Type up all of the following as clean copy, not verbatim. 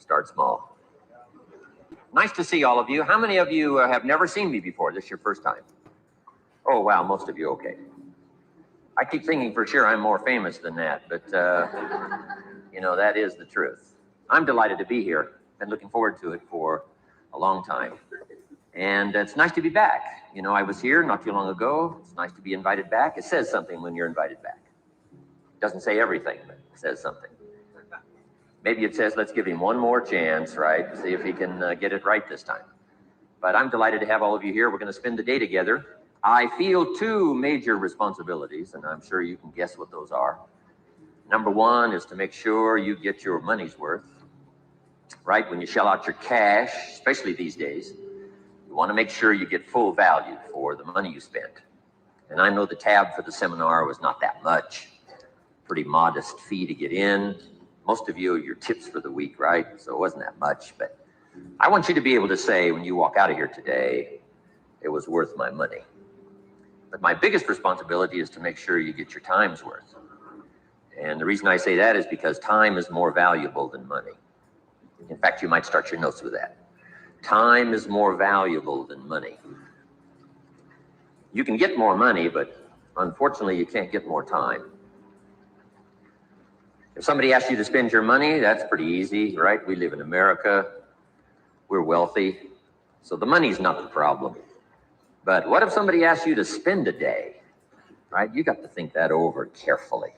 Start small. Nice to see all of you. How many of you have never seen me before? This is your first time? Oh, wow, most of you, okay. I keep thinking for sure I'm more famous than that, but, you know, that is the truth. I'm delighted to be here. Been looking forward to it for a long time. And it's nice to be back. You know, I was here not too long ago. It's nice to be invited back. It says something when you're invited back. It doesn't say everything, but it says something. Maybe it says, let's give him one more chance, right? See if he can get it right this time. But I'm delighted to have all of you here. We're going to spend the day together. I feel two major responsibilities, and I'm sure you can guess what those are. Number one is to make sure you get your money's worth, right? When you shell out your cash, especially these days, you want to make sure you get full value for the money you spent. And I know the tab for the seminar was not that much, pretty modest fee to get in. Most of you are your tips for the week, right? So it wasn't that much, but I want you to be able to say when you walk out of here today, it was worth my money. But my biggest responsibility is to make sure you get your time's worth. And the reason I say that is because time is more valuable than money. In fact, you might start your notes with that. Time is more valuable than money. You can get more money, but unfortunately, you can't get more time. If somebody asks you to spend your money, that's pretty easy, right? We live in America. We're wealthy. So the money's not the problem. But what if somebody asks you to spend a day, right? You got to think that over carefully.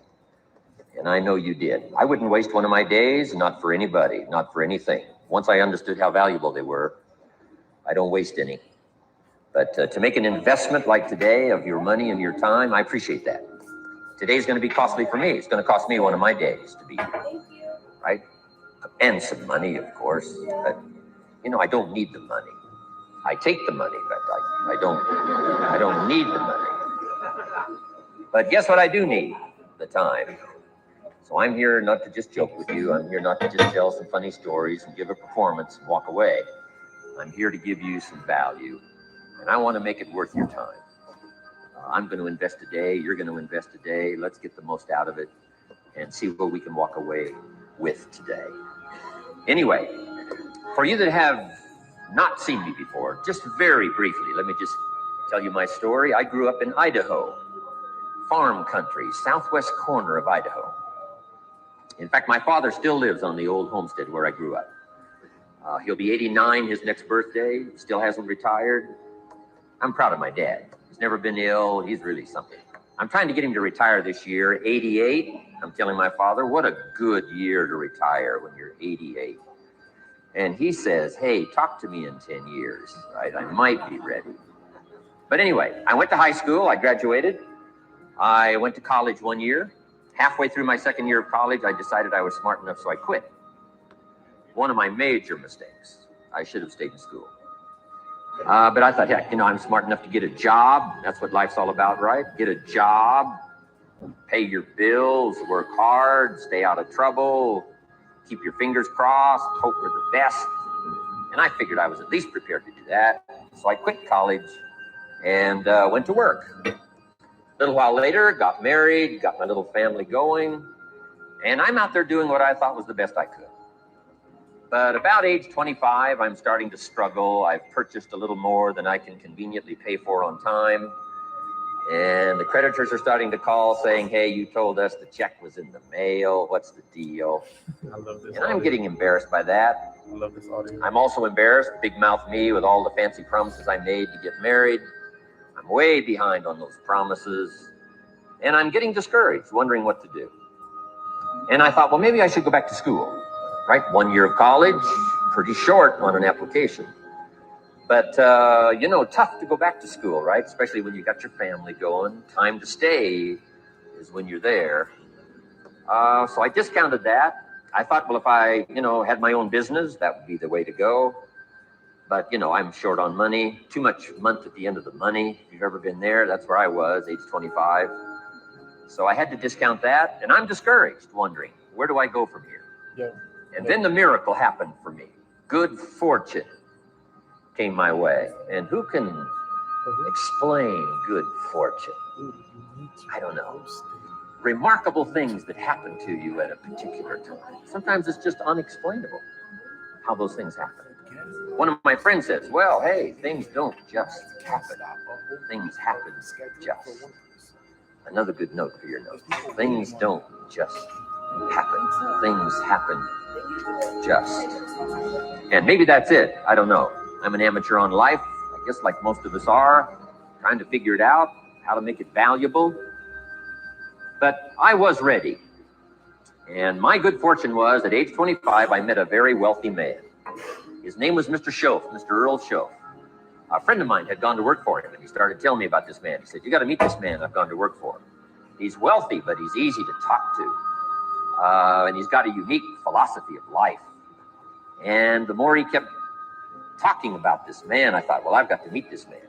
And I know you did. I wouldn't waste one of my days, not for anybody, not for anything. Once I understood how valuable they were, I don't waste any. But to make an investment like today of your money and your time, I appreciate that. Today's going to be costly for me. It's going to cost me one of my days to be here, right? And some money, of course. But, you know, I don't need the money. I take the money, but I don't need the money. But guess what I do need? The time. So I'm here not to just joke with you. I'm here not to just tell some funny stories and give a performance and walk away. I'm here to give you some value, and I want to make it worth your time. I'm going to invest a day. You're going to invest a day. Let's get the most out of it and see what we can walk away with today. Anyway, for you that have not seen me before, just very briefly, let me just tell you my story. I grew up in Idaho, farm country, southwest corner of Idaho. In fact, my father still lives on the old homestead where I grew up. He'll be 89 his next birthday, still hasn't retired. I'm proud of my dad. He's never been ill. He's really something. I'm trying to get him to retire this year, 88. I'm telling my father, what a good year to retire when you're 88. And he says, hey, talk to me in 10 years, right? I might be ready. But anyway, I went to high school. I graduated. I went to college 1 year. Halfway through my second year of college, I decided I was smart enough, so I quit. One of my major mistakes. I should have stayed in school. But I thought, heck, you know, I'm smart enough to get a job. That's what life's all about, right? Get a job, pay your bills, work hard, stay out of trouble, keep your fingers crossed, hope for the best. And I figured I was at least prepared to do that. So I quit college and went to work. A little while later, got married, got my little family going. And I'm out there doing what I thought was the best I could. But about age 25, I'm starting to struggle. I've purchased a little more than I can conveniently pay for on time. And the creditors are starting to call saying, hey, you told us the check was in the mail. What's the deal? I love this. And I'm getting embarrassed by that. I love this audio. I'm also embarrassed, big mouth me, with all the fancy promises I made to get married. I'm way behind on those promises. And I'm getting discouraged, wondering what to do. And I thought, well, maybe I should go back to school. Right? 1 year of college, pretty short on an application. But, you know, tough to go back to school, right? Especially when you got your family going. Time to stay is when you're there. So I discounted that. I thought, well, if I, you know, had my own business, that would be the way to go. But, you know, I'm short on money. Too much month at the end of the money. If you've ever been there, that's where I was, age 25. So I had to discount that. And I'm discouraged, wondering, where do I go from here? Yeah. And then the miracle happened for me. Good fortune came my way. And who can explain good fortune? I don't know. Remarkable things that happen to you at a particular time. Sometimes it's just unexplainable. how those things happen. One of my friends says, well, hey, things don't just happen. Things happen just. Another good note for your notes. Things don't just happen. Things happen just. And maybe that's it. I don't know. I'm an amateur on life, I guess like most of us are, trying to figure it out, how to make it valuable. But I was ready. And my good fortune was, at age 25, I met a very wealthy man. His name was Mr. Schoaf, Mr. Earl Schoaf. A friend of mine had gone to work for him, and he started telling me about this man. He said, you got to meet this man I've gone to work for. He's wealthy, but he's easy to talk to. And he's got a unique philosophy of life. And the more he kept talking about this man, I thought, well, I've got to meet this man.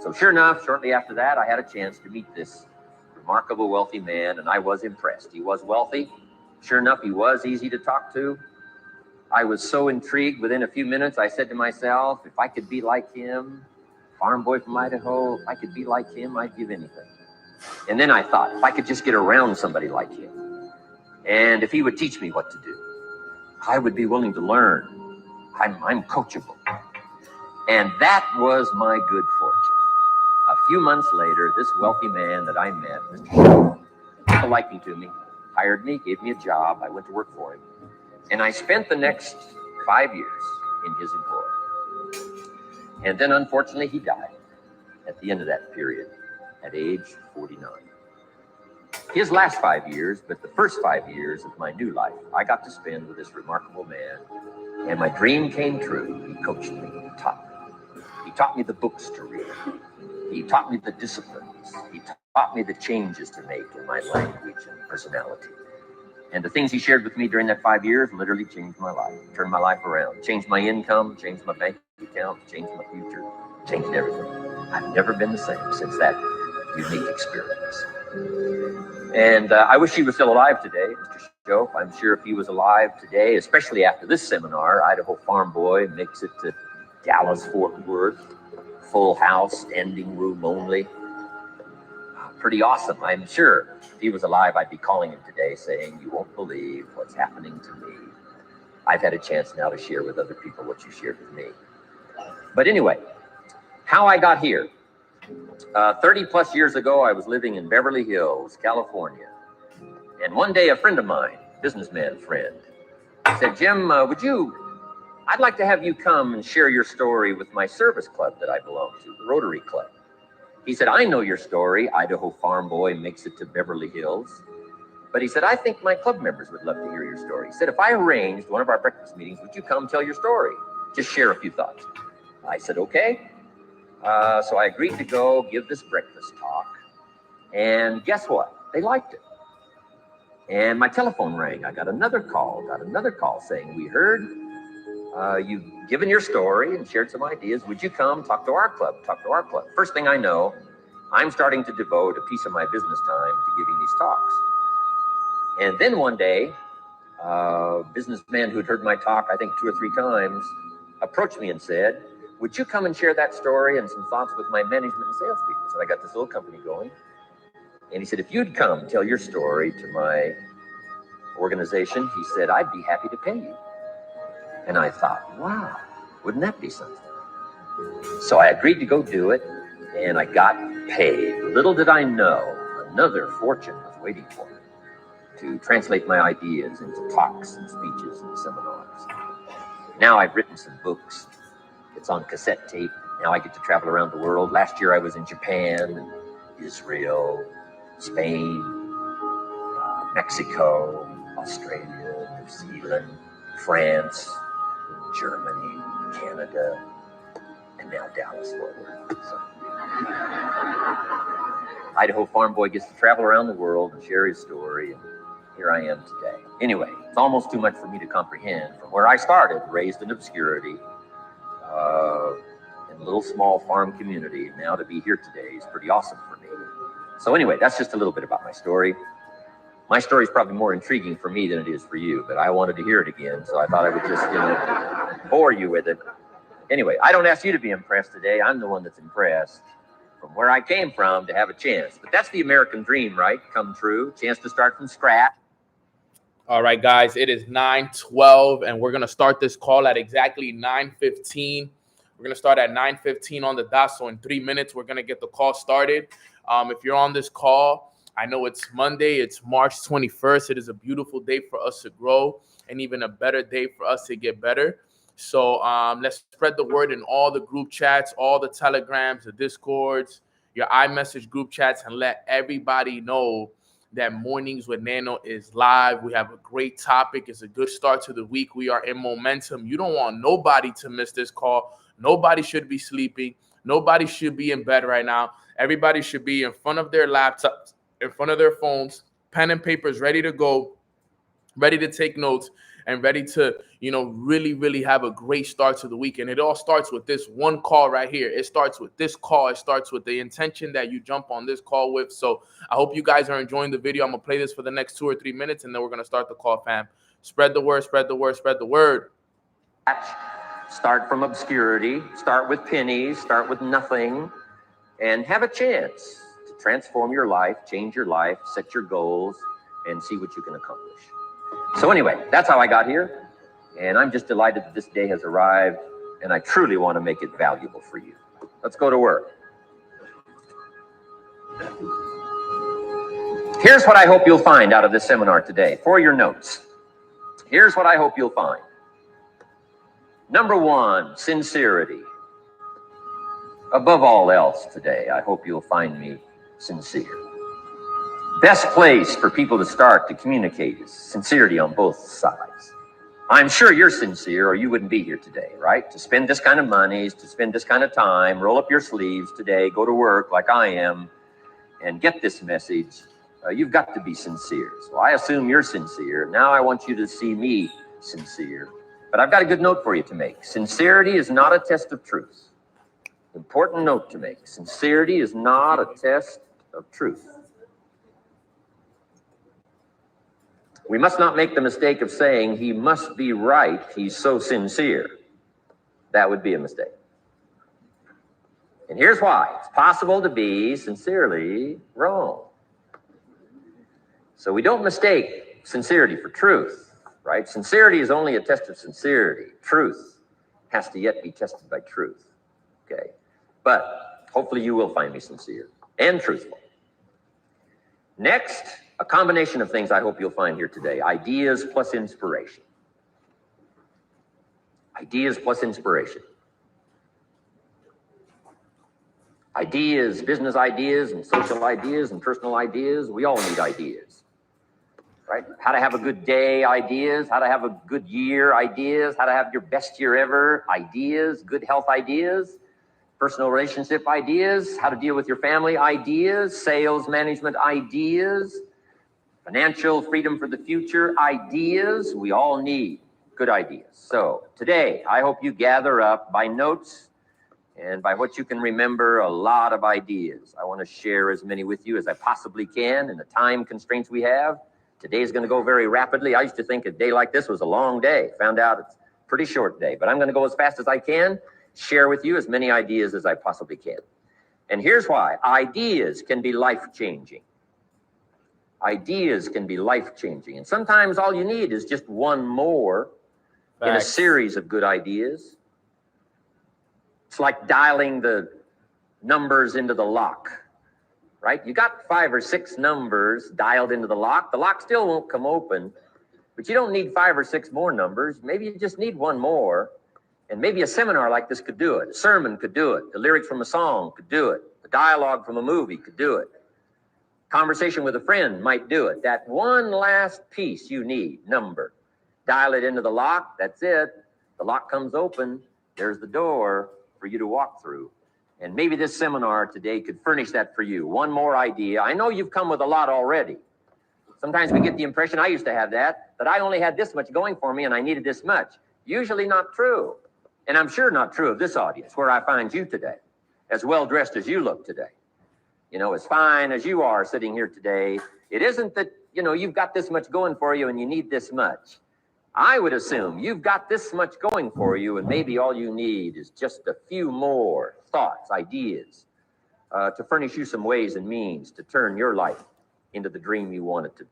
So sure enough, shortly after that, I had a chance to meet this remarkable wealthy man, and I was impressed. He was wealthy. Sure enough, he was easy to talk to. I was so intrigued. Within a few minutes, I said to myself, if I could be like him, farm boy from Idaho, if I could be like him, I'd give anything. And then I thought, if I could just get around somebody like him, and if he would teach me what to do, I would be willing to learn. I'm coachable. And that was my good fortune. A few months later, this wealthy man that I met, Mr. Schoaf, took a liking to me, hired me, gave me a job. I went to work for him. And I spent the next 5 years in his employ. And then, unfortunately, he died at the end of that period, at age 49. His last 5 years, but the first 5 years of my new life, I got to spend with this remarkable man. And my dream came true. He coached me, he taught me. He taught me the books to read. He taught me the disciplines. He taught me the changes to make in my language and personality. And the things he shared with me during that 5 years literally changed my life, turned my life around, changed my income, changed my bank account, changed my future, changed everything. I've never been the same since that unique experience. And I wish he was still alive today, Mr. Schoaf. I'm sure if he was alive today, especially after this seminar, Idaho Farm Boy makes it to Dallas-Fort Worth, full house, standing room only. Pretty awesome, I'm sure. If he was alive, I'd be calling him today saying, you won't believe what's happening to me. I've had a chance now to share with other people what you shared with me. But anyway, how I got here. 30 plus years ago, I was living in Beverly Hills, California. And one day, a friend of mine, businessman friend, said, Jim, I'd like to have you come and share your story with my service club that I belong to, the Rotary Club. He said, I know your story, Idaho Farm Boy makes it to Beverly Hills. But he said, I think my club members would love to hear your story. He said, if I arranged one of our breakfast meetings, would you come tell your story? Just share a few thoughts. I said, okay. So I agreed to go give this breakfast talk. And guess what? They liked it. And my telephone rang. I got another call saying, we heard you've given your story and shared some ideas. Would you come talk to our club? First thing I know, I'm starting to devote a piece of my business time to giving these talks. And then one day, a businessman who'd heard my talk, I think 2 or 3 times, approached me and said, would you come and share that story and some thoughts with my management and salespeople? So I got this little company going. And he said, if you'd come tell your story to my organization, he said, I'd be happy to pay you. And I thought, wow, wouldn't that be something? So I agreed to go do it, and I got paid. Little did I know, another fortune was waiting for me to translate my ideas into talks and speeches and seminars. Now I've written some books. It's on cassette tape. Now I get to travel around the world. Last year I was in Japan, Israel, Spain, Mexico, Australia, New Zealand, France, Germany, Canada, and now Dallas-Fort Worth. So, Idaho Farm Boy gets to travel around the world and share his story, and here I am today. Anyway, it's almost too much for me to comprehend. From where I started, raised in obscurity, in a little small farm community, now to be here today is pretty awesome for me. So anyway, that's just a little bit about my story. My story is probably more intriguing for me than it is for you, but I wanted to hear it again, so I thought I would just, bore you with it. Anyway, I don't ask you to be impressed today. I'm the one that's impressed from where I came from to have a chance. But that's the American dream, right? Come true. Chance to start from scratch. All right, guys, it is 9:12, and we're going to start this call at exactly 9:15. We're going to start at 9:15 on the dot, so in 3 minutes, we're going to get the call started. If you're on this call, I know it's Monday. It's March 21st. It is a beautiful day for us to grow and even a better day for us to get better. So let's spread the word in all the group chats, all the Telegrams, the Discords, your iMessage group chats, and let everybody know that Mornings with Nano is live. We have a great topic. It's a good start to the week. We are in momentum. You don't want nobody to miss this call. Nobody should be sleeping. Nobody should be in bed right now. Everybody should be in front of their laptops, in front of their phones, pen and papers ready to go, ready to take notes, and ready to, really, really have a great start to the week. And it all starts with this one call right here. It starts with this call. It starts with the intention that you jump on this call with. So I hope you guys are enjoying the video. I'm going to play this for the next 2 or 3 minutes, and then we're going to start the call, fam. Spread the word, spread the word, spread the word. Start from obscurity. Start with pennies. Start with nothing. And have a chance to transform your life, change your life, set your goals, and see what you can accomplish. So anyway, that's how I got here, and I'm just delighted that this day has arrived, and I truly want to make it valuable for you. Let's go to work. Here's what I hope you'll find out of this seminar today for your notes. Here's what I hope you'll find. Number one, sincerity. Above all else today, I hope you'll find me sincere. Best place for people to start to communicate is sincerity on both sides. I'm sure you're sincere or you wouldn't be here today, right? To spend this kind of money, to spend this kind of time, roll up your sleeves today, go to work like I am, and get this message. You've got to be sincere. So I assume you're sincere. Now I want you to see me sincere. But I've got a good note for you to make. Sincerity is not a test of truth. Important note to make. Sincerity is not a test of truth. We must not make the mistake of saying he must be right, he's so sincere. That would be a mistake. And here's why. It's possible to be sincerely wrong. So we don't mistake sincerity for truth, right? Sincerity is only a test of sincerity. Truth has to yet be tested by truth, okay? But hopefully you will find me sincere and truthful. Next, a combination of things I hope you'll find here today. Ideas plus inspiration. Ideas plus inspiration. Ideas, business ideas and social ideas and personal ideas. We all need ideas, right? How to have a good day ideas, how to have a good year ideas, how to have your best year ever ideas, good health ideas, personal relationship ideas, how to deal with your family ideas, sales management ideas, financial freedom for the future ideas. We all need good ideas. So today, I hope you gather up by notes and by what you can remember a lot of ideas. I want to share as many with you as I possibly can in the time constraints we have. Today is going to go very rapidly. I used to think a day like this was a long day. Found out it's a pretty short day, but I'm going to go as fast as I can, share with you as many ideas as I possibly can. And here's why. Ideas can be life-changing. Ideas can be life-changing. And sometimes all you need is just one more in a series of good ideas. It's like dialing the numbers into the lock, right? You got 5 or 6 numbers dialed into the lock. The lock still won't come open, but you don't need 5 or 6 more numbers. Maybe you just need one more. And maybe a seminar like this could do it. A sermon could do it. The lyrics from a song could do it. The dialogue from a movie could do it. Conversation with a friend might do it. That one last piece you need, number. Dial it into the lock. That's it. The lock comes open. There's the door for you to walk through. And maybe this seminar today could furnish that for you. One more idea. I know you've come with a lot already. Sometimes we get the impression, I used to have that I only had this much going for me and I needed this much. Usually not true. And I'm sure not true of this audience where I find you today, as well dressed as you look today. You know, as fine as you are sitting here today, it isn't that, you've got this much going for you and you need this much. I would assume you've got this much going for you and maybe all you need is just a few more thoughts, ideas, to furnish you some ways and means to turn your life into the dream you want it to be.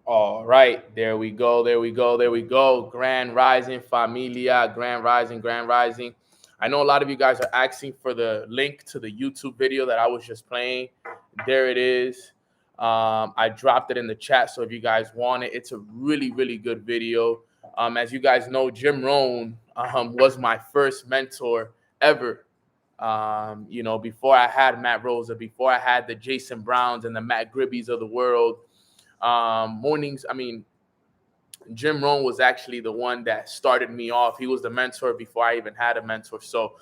All right, there we go, there we go, there we go. Grand Rising, familia, Grand Rising, Grand Rising. I know a lot of you guys are asking for the link to the YouTube video that I was just playing. There it is. I dropped it in the chat, so if you guys want it, it's a really, really good video. As you guys know, Jim Rohn was my first mentor ever. Before I had Matt Rosa, before I had the Jason Browns and the Matt Gribbies of the world. Jim Rohn was actually the one that started me off. He was the mentor before I even had a mentor. So,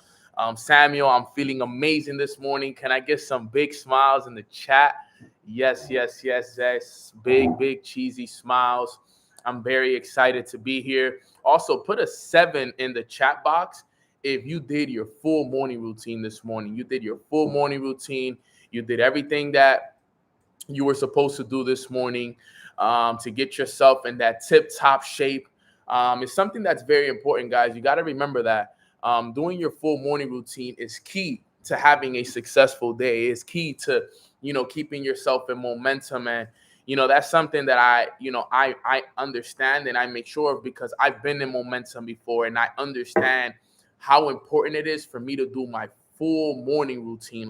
Samuel, I'm feeling amazing this morning. Can I get some big smiles in the chat? Yes, yes, yes, yes. Big, big, cheesy smiles. I'm very excited to be here. Also, put a 7 in the chat box if you did your full morning routine this morning. You did your full morning routine. You did everything that you were supposed to do this morning to get yourself in that tip-top shape. It's something that's very important, guys. You got to remember that doing your full morning routine is key to having a successful day. It's key to, keeping yourself in momentum. And, that's something that I understand and I make sure of because I've been in momentum before and I understand how important it is for me to do my full morning routine,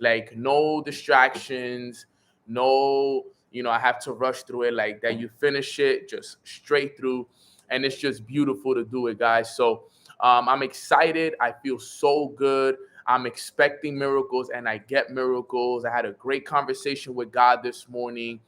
like no distractions, no, I have to rush through it like that. You finish it just straight through, and it's just beautiful to do it, guys. So I'm excited. I feel so good. I'm expecting miracles, and I get miracles. I had a great conversation with God this morning.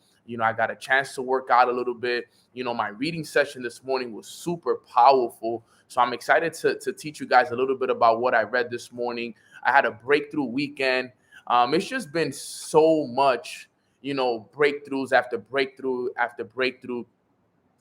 I got a chance to work out a little bit. My reading session this morning was super powerful. So I'm excited to teach you guys a little bit about what I read this morning. I had a breakthrough weekend. It's just been so much, breakthroughs after breakthrough after breakthrough.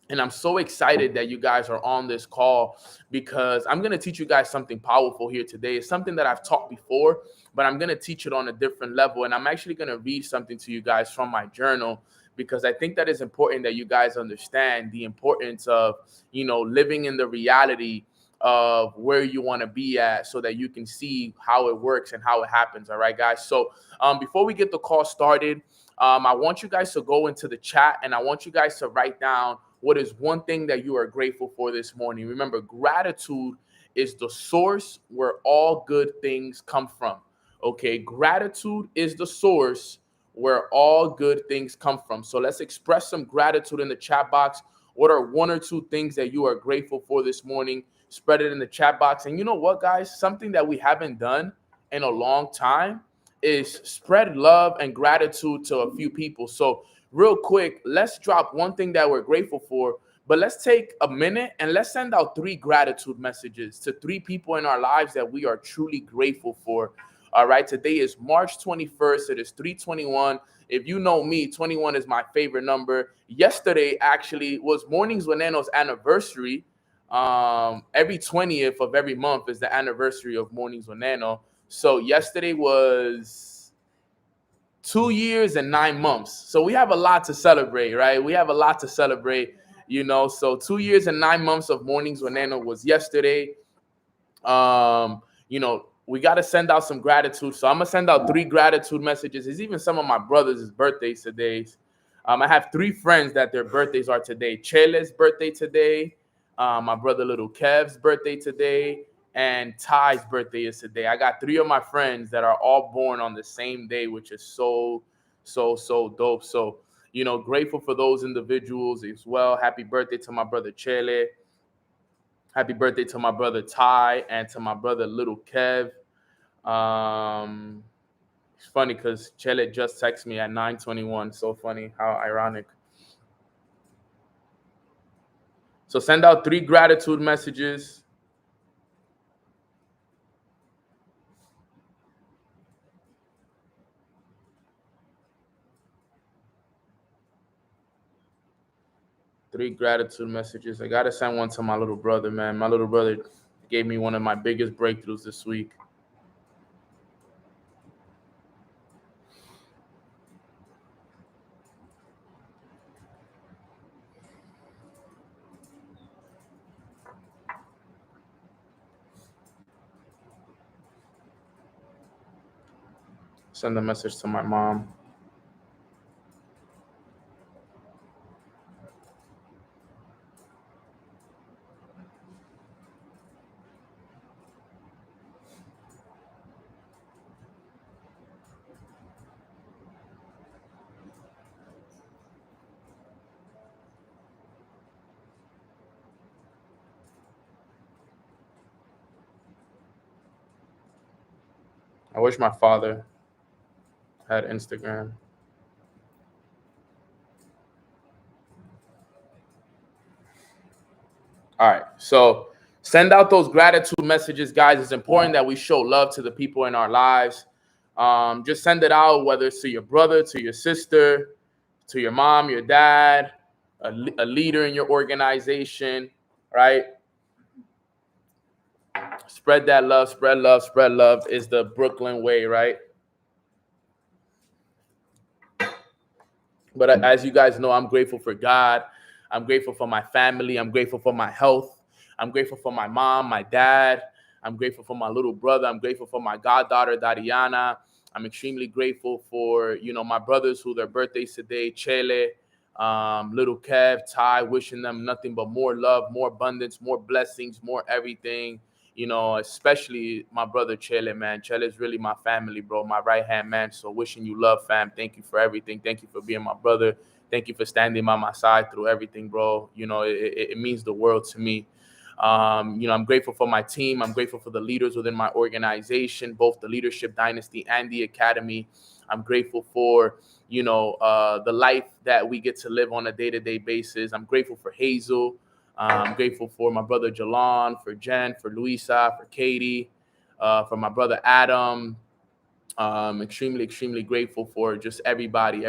And I'm so excited that you guys are on this call because I'm going to teach you guys something powerful here today. It's something that I've taught before, but I'm going to teach it on a different level. And I'm actually going to read something to you guys from my journal because I think that is important that you guys understand the importance of, living in the reality of where you want to be at so that you can see how it works and how it happens. All right, guys. So before we get the call started, I want you guys to go into the chat and I want you guys to write down what is one thing that you are grateful for this morning. Remember, gratitude is the source where all good things come from. Okay, gratitude is the source where all good things come from. So let's express some gratitude in the chat box. What are one or two things that you are grateful for this morning? Spread it in the chat box. And you know what, guys? Something that we haven't done in a long time is spread love and gratitude to a few people. So real quick, let's drop one thing that we're grateful for, but let's take a minute and let's send out 3 gratitude messages to 3 people in our lives that we are truly grateful for. All right, today is March 21st. It is 3:21. If you know me, 21 is my favorite number. Yesterday actually was Mornings with Nano's anniversary. Every 20th of every month is the anniversary of Mornings with Nano. So yesterday was 2 years and 9 months. So we have a lot to celebrate, right? We have a lot to celebrate, So 2 years and 9 months of Mornings with Nano was yesterday. We got to send out some gratitude. So I'm going to send out 3 gratitude messages. It's even some of my brothers' birthdays today. I have 3 friends that their birthdays are today. Chele's birthday today. My brother Little Kev's birthday today. And Ty's birthday is today. I got 3 of my friends that are all born on the same day, which is so dope. So, grateful for those individuals as well. Happy birthday to my brother Chele. Happy birthday to my brother Ty and to my brother Little Kev. It's funny because Chele just texted me at 9:21. So funny, how ironic. So send out 3 gratitude messages. Three gratitude messages. I gotta send one to my little brother, man. My little brother gave me one of my biggest breakthroughs this week. Send a message to my mom. I wish my father had Instagram. All right. So send out those gratitude messages, guys. It's important that we show love to the people in our lives. Just send it out, whether it's to your brother, to your sister, to your mom, your dad, a leader in your organization, right? Spread that love, spread love, spread love is the Brooklyn way, right? But as you guys know, I'm grateful for God. I'm grateful for my family. I'm grateful for my health. I'm grateful for my mom, my dad. I'm grateful for my little brother. I'm grateful for my goddaughter, Dariana. I'm extremely grateful for, my brothers who their birthdays today, Chele, little Kev, Ty, wishing them nothing but more love, more abundance, more blessings, more everything. Especially my brother Chele, man. Chele is really my family, bro, my right-hand man. So wishing you love, fam. Thank you for everything. Thank you for being my brother. Thank you for standing by my side through everything, bro. It means the world to me. I'm grateful for my team. I'm grateful for the leaders within my organization, both the Leadership Dynasty and the Academy. I'm grateful for, the life that we get to live on a day-to-day basis. I'm grateful for Hazel. I'm grateful for my brother Jalon, for Jen, for Luisa, for Katie, for my brother Adam. Extremely, extremely grateful for just everybody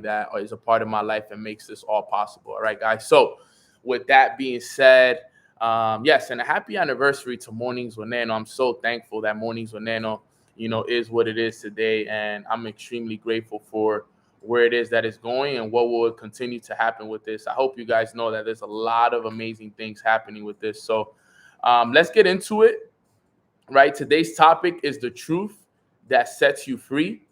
that is a part of my life and makes this all possible. All right, guys. So with that being said, yes, and a happy anniversary to Mornings with Nano. I'm so thankful that Mornings with Nano, is what it is today. And I'm extremely grateful for where it is that it's going and what will continue to happen with this. I hope you guys know that there's a lot of amazing things happening with this. So let's get into it, right? Today's topic is the truth that sets you free.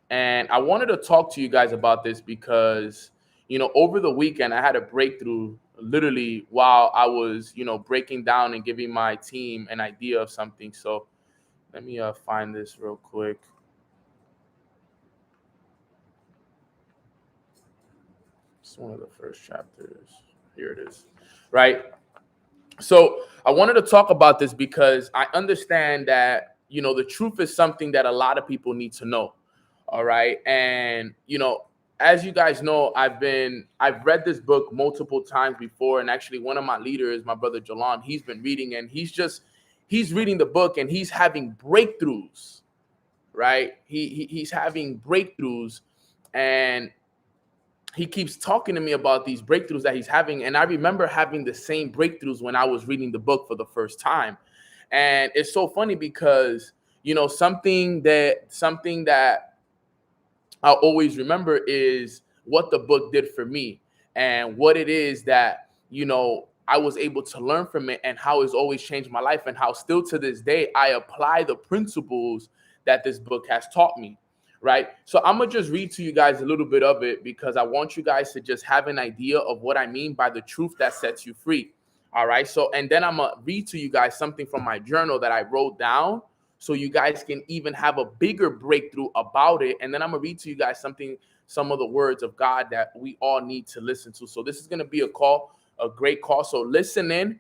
And I wanted to talk to you guys about this because, over the weekend, I had a breakthrough literally while I was, breaking down and giving my team an idea of something. So let me find this real quick. It's one of the first chapters. Here it is, right? So I wanted to talk about this because I understand that, the truth is something that a lot of people need to know. All right. And, as you guys know, I've read this book multiple times before. And actually one of my leaders, my brother Jalon, he's been reading and he's reading the book and he's having breakthroughs, right? He's having breakthroughs and he keeps talking to me about these breakthroughs that he's having. And I remember having the same breakthroughs when I was reading the book for the first time. And it's so funny because, something that I'll always remember is what the book did for me and what it is that, I was able to learn from it and how it's always changed my life and how still to this day, I apply the principles that this book has taught me. Right. So I'm going to just read to you guys a little bit of it because I want you guys to just have an idea of what I mean by the truth that sets you free. All right. So and then I'm going to read to you guys something from my journal that I wrote down so you guys can even have a bigger breakthrough about it. And then I'm going to read to you guys some of the words of God that we all need to listen to. So this is going to be a great call. So listen in,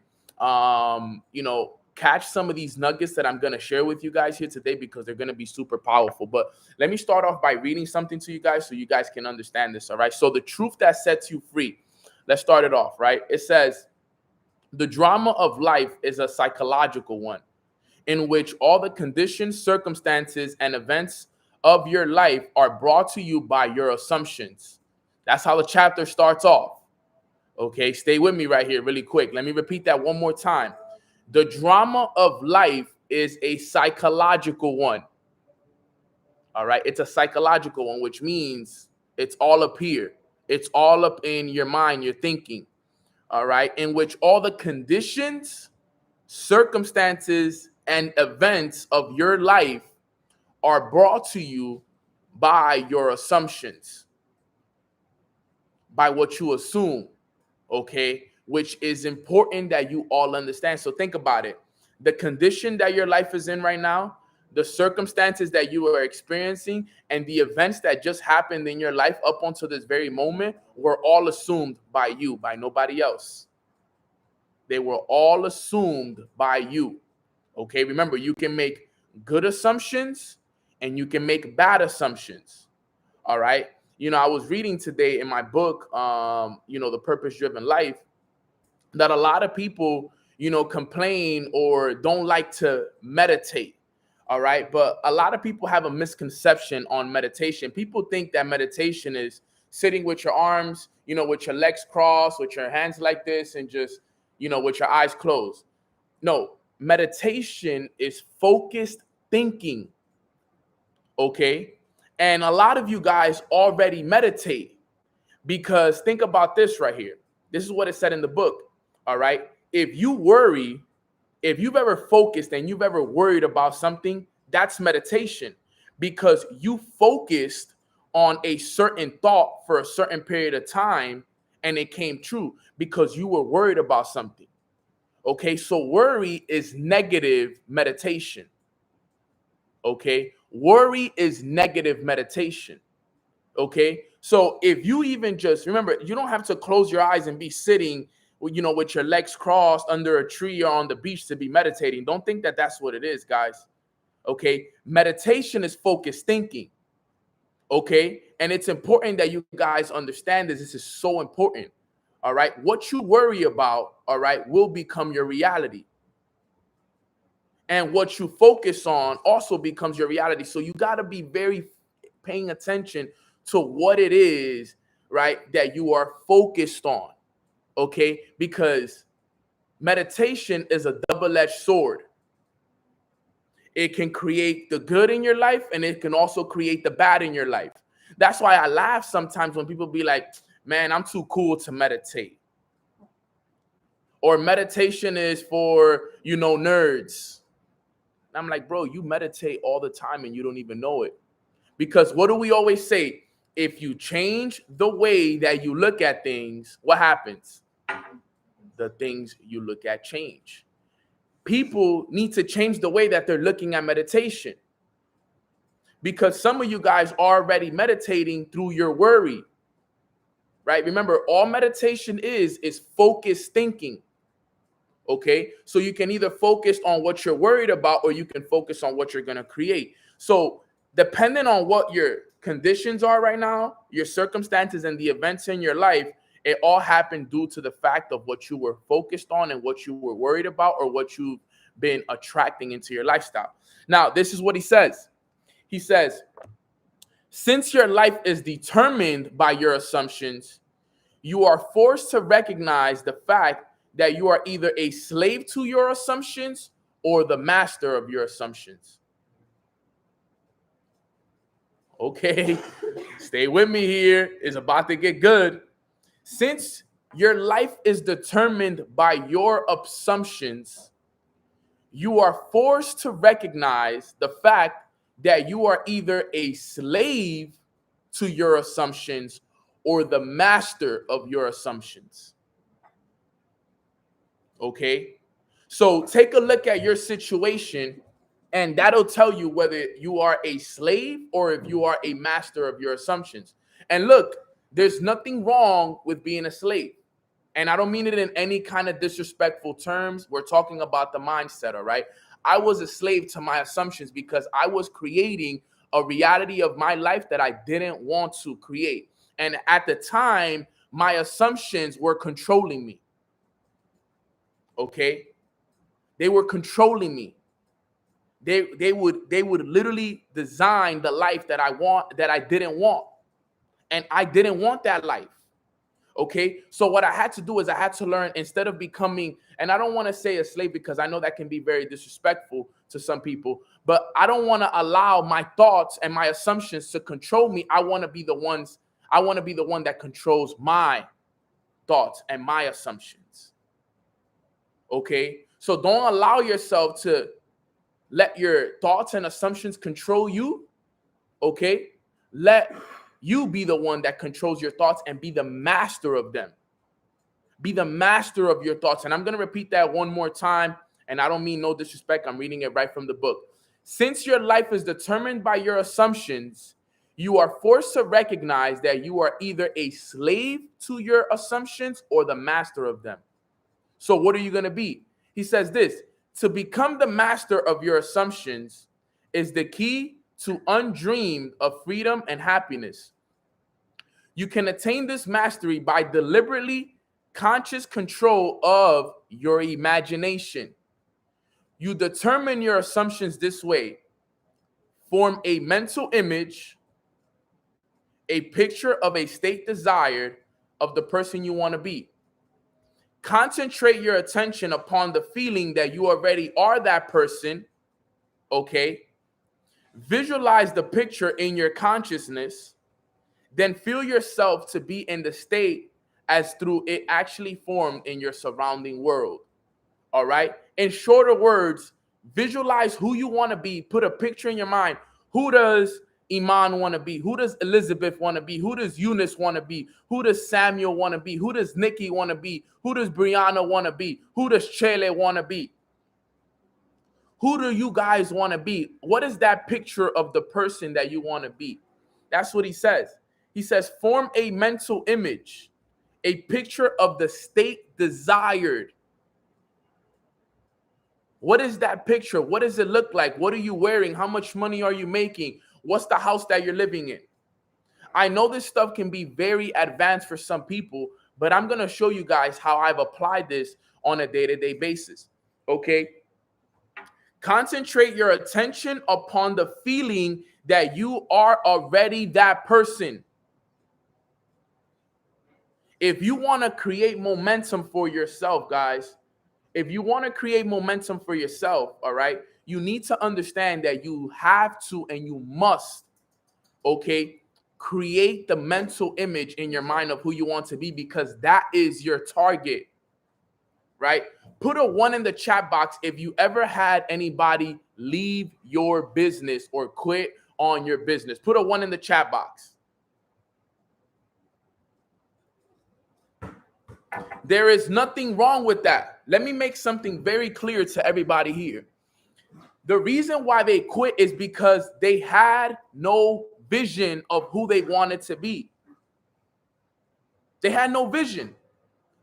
catch some of these nuggets that I'm going to share with you guys here today because they're going to be super powerful. But let me start off by reading something to you guys so you guys can understand this. All right. So the truth that sets you free. Let's start it off. Right. It says the drama of life is a psychological one in which all the conditions, circumstances, and events of your life are brought to you by your assumptions. That's how the chapter starts off. Okay. Stay with me right here really quick. Let me repeat that one more time. The drama of life is a psychological one. All right. It's a psychological one, which means it's all up here. It's all up in your mind, your thinking. All right. In which all the conditions, circumstances, and events of your life are brought to you by your assumptions, by what you assume. Okay. Which is important that you all understand. So think about it. The condition that your life is in right now, the circumstances that you are experiencing, and the events that just happened in your life up until this very moment were all assumed by you, by nobody else. They were all assumed by you. Okay, remember, you can make good assumptions and you can make bad assumptions. All right. I was reading today in my book, The Purpose Driven Life, that a lot of people, complain or don't like to meditate. All right. But a lot of people have a misconception on meditation. People think that meditation is sitting with your arms, with your legs crossed, with your hands like this, and just, with your eyes closed. No, meditation is focused thinking. Okay. And a lot of you guys already meditate, because think about this right here. This is what it said in the book. All right. If you worry, if you've ever focused and you've ever worried about something, that's meditation, because you focused on a certain thought for a certain period of time and it came true because you were worried about something. Okay. So worry is negative meditation. Okay. Worry is negative meditation. Okay. So if you even just remember, you don't have to close your eyes and be sitting, with your legs crossed under a tree or on the beach to be meditating. Don't think that that's what it is, guys. Okay. Meditation is focused thinking. Okay. And it's important that you guys understand this. This is so important. All right. What you worry about, all right, will become your reality. And what you focus on also becomes your reality. So you got to be very paying attention to what it is, right, that you are focused on. Okay. Because meditation is a double-edged sword. It can create the good in your life, and it can also create the bad in your life. That's why I laugh sometimes when people be like, man, I'm too cool to meditate. Or meditation is for, nerds. And I'm like, bro, you meditate all the time and you don't even know it. Because what do we always say? If you change the way that you look at things, what happens? The things you look at change. People need to change the way that they're looking at meditation. Because some of you guys are already meditating through your worry. Right? Remember, all meditation is focused thinking. Okay? So you can either focus on what you're worried about, or you can focus on what you're going to create. So depending on what your conditions are right now, your circumstances and the events in your life, it all happened due to the fact of what you were focused on and what you were worried about, or what you've been attracting into your lifestyle. Now, this is what he says. He says, since your life is determined by your assumptions, you are forced to recognize the fact that you are either a slave to your assumptions or the master of your assumptions. Okay, stay with me here. It's about to get good. Since your life is determined by your assumptions, you are forced to recognize the fact that you are either a slave to your assumptions or the master of your assumptions. Okay, so take a look at your situation, and that'll tell you whether you are a slave or if you are a master of your assumptions. And look, there's nothing wrong with being a slave. And I don't mean it in any kind of disrespectful terms. We're talking about the mindset, all right? I was a slave to my assumptions because I was creating a reality of my life that I didn't want to create. And at the time, my assumptions were controlling me. Okay? They were controlling me. They would literally design the life that I didn't want. And I didn't want that life. Okay, so what I had to do is I had to learn, instead of becoming, and I don't want to say a slave because I know that can be very disrespectful to some people, but I don't want to allow my thoughts and my assumptions to control me. I want to be the one that controls my thoughts and my assumptions. Okay, so don't allow yourself to let your thoughts and assumptions control you. Okay, let you be the one that controls your thoughts and be the master of them. Be the master of your thoughts. And I'm going to repeat that one more time. And I don't mean no disrespect. I'm reading it right from the book. Since your life is determined by your assumptions, you are forced to recognize that you are either a slave to your assumptions or the master of them. So what are you going to be? He says this: to become the master of your assumptions is the key to undreamed of freedom and happiness. You can attain this mastery by deliberately conscious control of your imagination. You determine your assumptions this way. Form a mental image, a picture of a state desired of the person you want to be. Concentrate your attention upon the feeling that you already are that person, okay? Visualize the picture in your consciousness, then feel yourself to be in the state as through it actually formed in your surrounding world, all right? In shorter words, visualize who you want to be. Put a picture in your mind. Who does Iman want to be? Who does Elizabeth want to be? Who does Eunice want to be? Who does Samuel want to be? Who does Nikki want to be? Who does Brianna want to be? Who does Chele want to be? Who do you guys want to be? What is that picture of the person that you want to be? That's what he says. He says, form a mental image, a picture of the state desired. What is that picture? What does it look like? What are you wearing? How much money are you making? What's the house that you're living in? I know this stuff can be very advanced for some people, but I'm going to show you guys how I've applied this on a day-to-day basis. Okay? Concentrate your attention upon the feeling that you are already that person. If you want to create momentum for yourself, guys, if you want to create momentum for yourself, all right, you need to understand that you have to and you must, okay, create the mental image in your mind of who you want to be, because that is your target, right? Put a 1 in the chat box if you ever had anybody leave your business or quit on your business. Put a 1 in the chat box. There is nothing wrong with that. Let me make something very clear to everybody here. The reason why they quit is because they had no vision of who they wanted to be. They had no vision.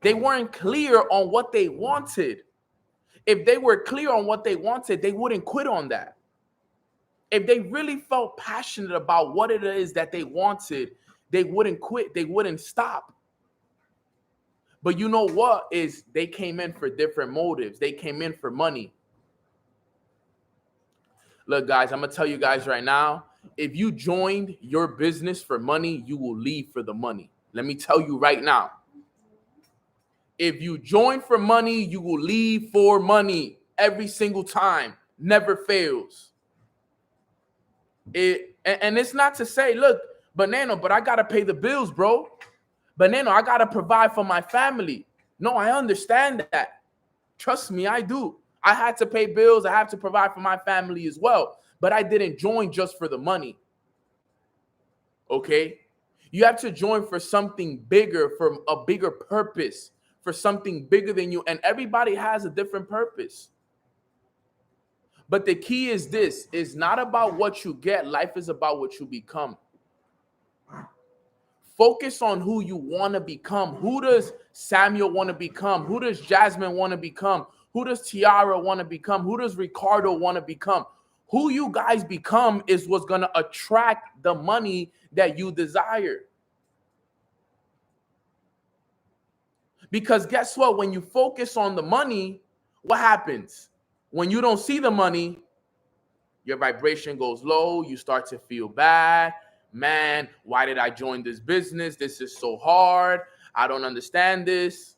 They weren't clear on what they wanted. If they were clear on what they wanted, they wouldn't quit on that. If they really felt passionate about what it is that they wanted, they wouldn't quit. They wouldn't stop. But you know what is they came in for different motives. They came in for money. Look, guys, I'm going to tell you guys right now, if you joined your business for money, you will leave for the money. Let me tell you right now. If you join for money, you will leave for money every single time. Never fails. And it's not to say, look, Banano, but I got to pay the bills, bro. Banano, I got to provide for my family. No, I understand that. Trust me, I do. I had to pay bills. I have to provide for my family as well. But I didn't join just for the money. Okay? You have to join for something bigger, for a bigger purpose, for something bigger than you. And everybody has a different purpose. But the key is this, is not about what you get. Life is about what you become. Focus on who you want to become. Who does Samuel want to become? Who does Jasmine want to become? Who does Tiara want to become? Who does Ricardo want to become? Who you guys become is what's going to attract the money that you desire. Because guess what? When you focus on the money, what happens? When you don't see the money, your vibration goes low. You start to feel bad. Man, why did I join this business? This is so hard. I don't understand this.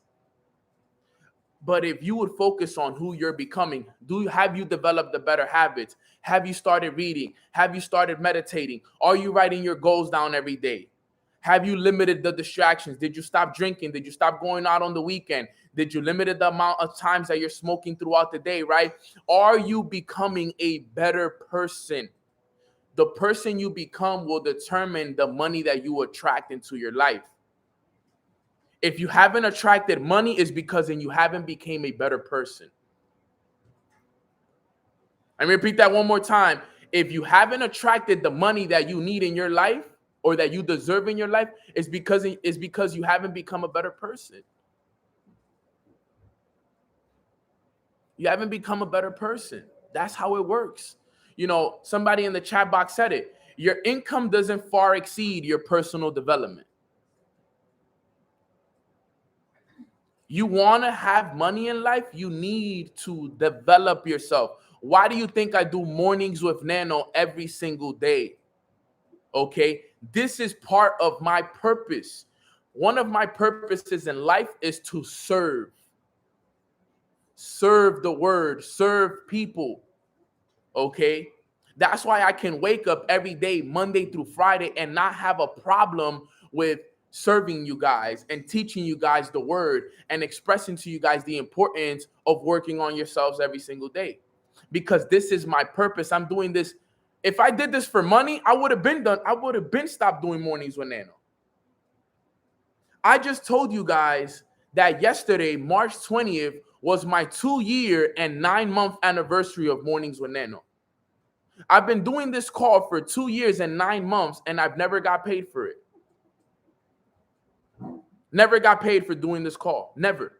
But if you would focus on who you're becoming, have you developed the better habits? Have you started reading? Have you started meditating? Are you writing your goals down every day? Have you limited the distractions? Did you stop drinking? Did you stop going out on the weekend? Did you limit the amount of times that you're smoking throughout the day, right? Are you becoming a better person? The person you become will determine the money that you attract into your life. If you haven't attracted money, it's because then you haven't become a better person. Let me repeat that one more time. If you haven't attracted the money that you need in your life or that you deserve in your life, it's because you haven't become a better person. You haven't become a better person. That's how it works. somebody in the chat box said it. Your income doesn't far exceed your personal development. You want to have money in life, you need to develop yourself. Why do you think I do mornings with Nano every single day? Okay, this is part of my purpose. One of my purposes in life is to serve the word, serve people. Okay, that's why I can wake up every day, Monday through Friday, and not have a problem with serving you guys and teaching you guys the word and expressing to you guys the importance of working on yourselves every single day, because this is my purpose. I'm doing this. If I did this for money, I would have been stopped doing mornings with Nano. I just told you guys that yesterday, March 20th, was my 2-year and 9-month anniversary of Mornings with Nano. I've been doing this call for 2 years and 9 months, and I've never got paid for it. Never got paid for doing this call. Never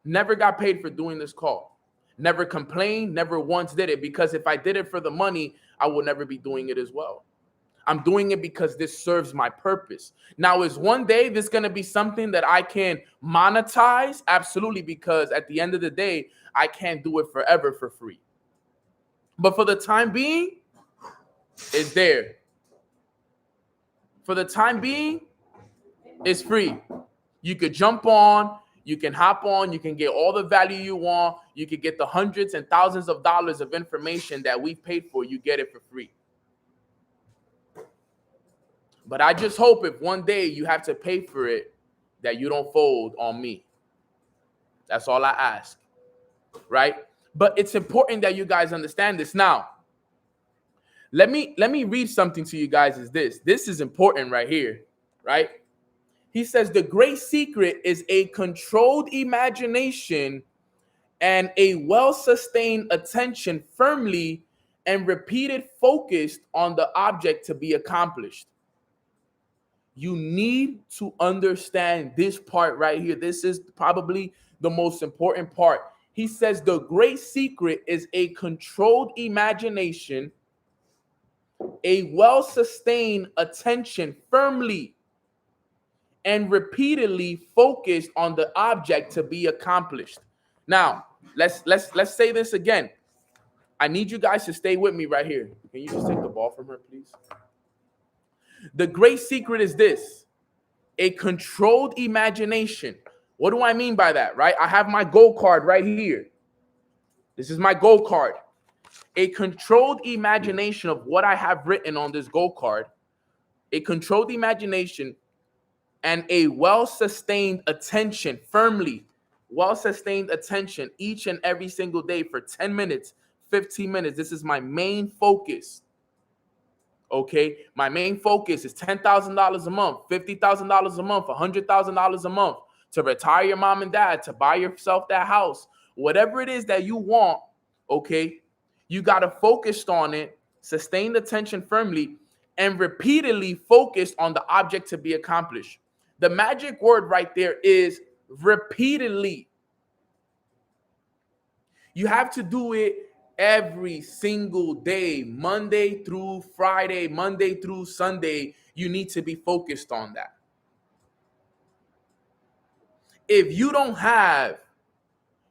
got paid for doing this call. Never complained, never once did it, because if I did it for the money, I would never be doing it as well. I'm doing it because this serves my purpose. Now, is one day this going to be something that I can monetize? Absolutely, because at the end of the day, I can't do it forever for free. But for the time being, it's there. For the time being, it's free. You could jump on, you can hop on, you can get all the value you want, you could get the hundreds and thousands of dollars of information that we've paid for, you get it for free. But I just hope if one day you have to pay for it, that you don't fold on me. That's all I ask, right? But it's important that you guys understand this. Now, let me read something to you guys. This is important right here, right? He says the great secret is a controlled imagination and a well-sustained attention, firmly and repeated focused on the object to be accomplished. You need to understand this part right here. This is probably the most important part. He says the great secret is a controlled imagination, a well-sustained attention, firmly and repeatedly focused on the object to be accomplished. Now, let's say this again. I need you guys to stay with me right here. Can you just take the ball from her, please? The great secret is this: a controlled imagination. What do I mean by that, right? I have my goal card right here. This is my goal card. A controlled imagination of what I have written on this goal card. A controlled imagination and a well-sustained attention, firmly well-sustained attention each and every single day for 10 minutes, 15 minutes. This is my main focus. Okay, my main focus is $10,000 a month, $50,000 a month, $100,000 a month to retire your mom and dad, to buy yourself that house, whatever it is that you want. Okay, you got to focus on it, sustain attention firmly, and repeatedly focused on the object to be accomplished. The magic word right there is repeatedly. You have to do it every single day, Monday through Friday, Monday through Sunday. You need to be focused on that. If you don't have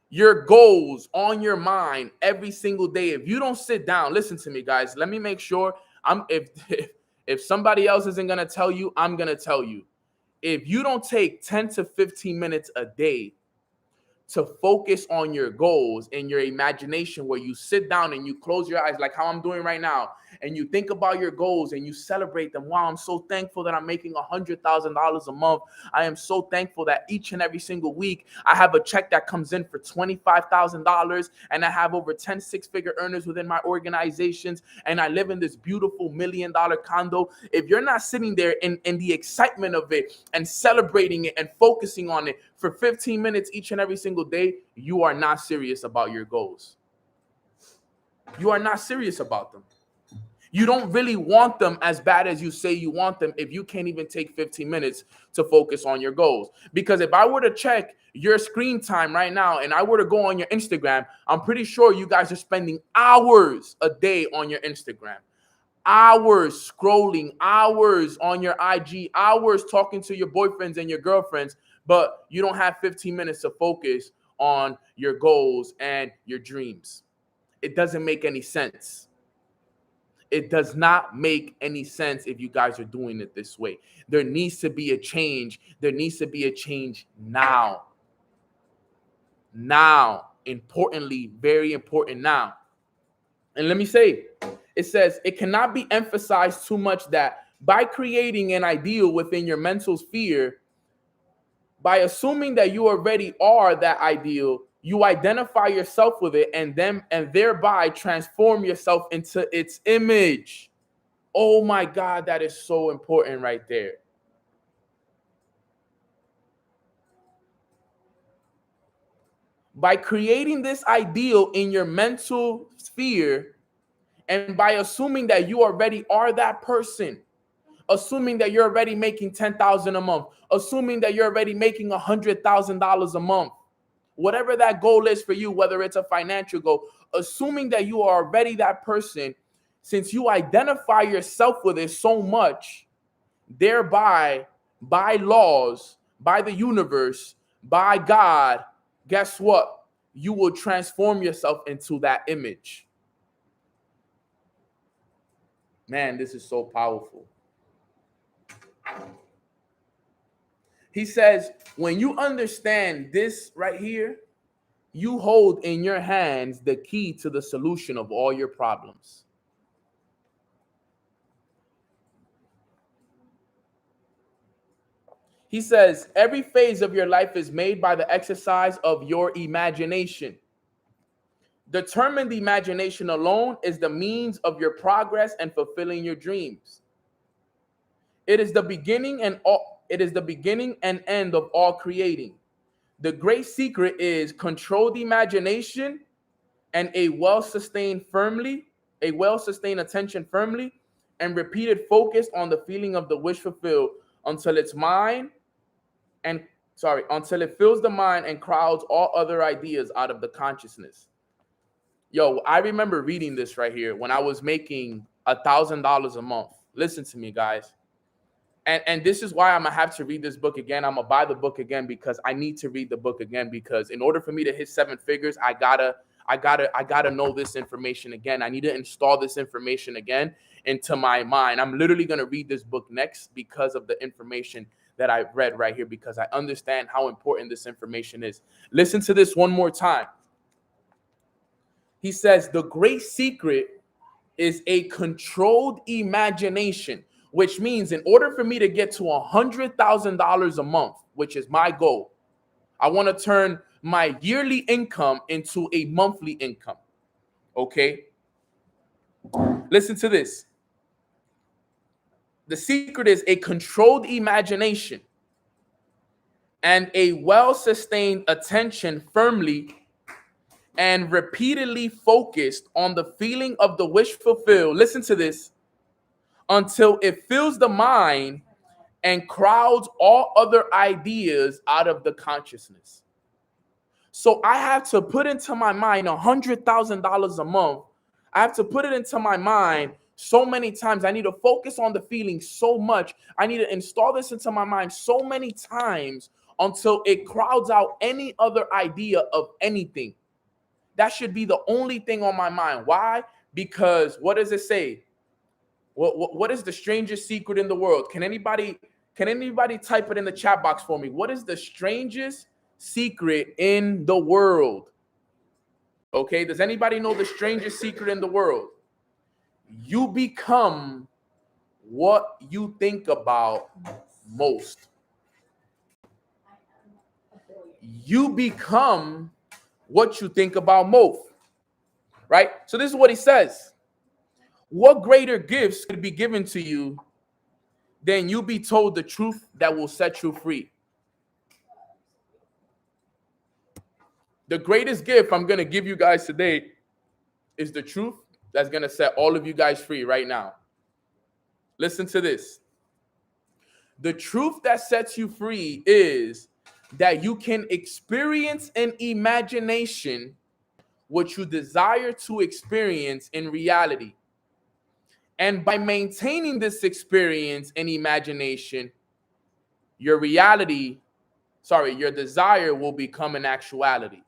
your goals on your mind every single day, if you don't sit down, listen to me, guys. Let me make sure if somebody else isn't going to tell you, I'm going to tell you. If you don't take 10 to 15 minutes a day to focus on your goals and your imagination, where you sit down and you close your eyes like how I'm doing right now, and you think about your goals and you celebrate them. Wow, I'm so thankful that I'm making $100,000 a month. I am so thankful that each and every single week I have a check that comes in for $25,000, and I have over 10 six-figure earners within my organizations, and I live in this beautiful $1 million condo. If you're not sitting there in the excitement of it and celebrating it and focusing on it for 15 minutes each and every single day, you are not serious about your goals. You are not serious about them. You don't really want them as bad as you say you want them if you can't even take 15 minutes to focus on your goals. Because if I were to check your screen time right now and I were to go on your Instagram, I'm pretty sure you guys are spending hours a day on your Instagram. Hours scrolling, hours on your IG, hours talking to your boyfriends and your girlfriends, but you don't have 15 minutes to focus on your goals and your dreams. It doesn't make any sense. It does not make any sense if you guys are doing it this way. There needs to be a change. There needs to be a change now. Now, importantly, very important now. And let me say, it says it cannot be emphasized too much that by creating an ideal within your mental sphere, by assuming that you already are that ideal, you identify yourself with it and thereby transform yourself into its image. Oh my God, that is so important right there. By creating this ideal in your mental sphere, and by assuming that you already are that person, assuming that you're already making $10,000 a month, assuming that you're already making $100,000 a month, whatever that goal is for you, whether it's a financial goal, assuming that you are already that person, since you identify yourself with it so much, thereby, by laws, by the universe, by God, guess what? You will transform yourself into that image. Man, this is so powerful. He says, when you understand this right here, you hold in your hands the key to the solution of all your problems. He says, every phase of your life is made by the exercise of your imagination. Determined imagination alone is the means of your progress and fulfilling your dreams. It is the beginning and end of all creating. The great secret is controlled imagination and a well-sustained attention firmly, and repeated focus on the feeling of the wish fulfilled until it fills the mind and crowds all other ideas out of the consciousness. Yo, I remember reading this right here when I was making $1,000 a month. Listen to me, guys. And this is why I'm gonna have to read this book again. I'm gonna buy the book again because I need to read the book again, because in order for me to hit 7 figures, I gotta know this information again. I need to install this information again into my mind. I'm literally gonna read this book next because of the information that I've read right here, because I understand how important this information is. Listen to this one more time. He says the great secret is a controlled imagination, which means in order for me to get to $100,000 a month, which is my goal, I want to turn my yearly income into a monthly income. Okay? Listen to this. The secret is a controlled imagination and a well-sustained attention firmly and repeatedly focused on the feeling of the wish fulfilled. Listen to this. Until it fills the mind and crowds all other ideas out of the consciousness. So I have to put into my mind $100,000 a month. I have to put it into my mind so many times. I need to focus on the feeling so much. I need to install this into my mind so many times until it crowds out any other idea of anything. That should be the only thing on my mind. Why? Because what does it say? What is the strangest secret in the world? Can anybody type it in the chat box for me? What is the strangest secret in the world? Okay, does anybody know the strangest secret in the world? You become what you think about most. You become what you think about most. Right? So this is what he says. What greater gifts could be given to you than you be told the truth that will set you free? The greatest gift I'm going to give you guys today is the truth that's going to set all of you guys free right now. Listen to this. The truth that sets you free is that you can experience in imagination what you desire to experience in reality. And by maintaining this experience in imagination, your desire will become an actuality.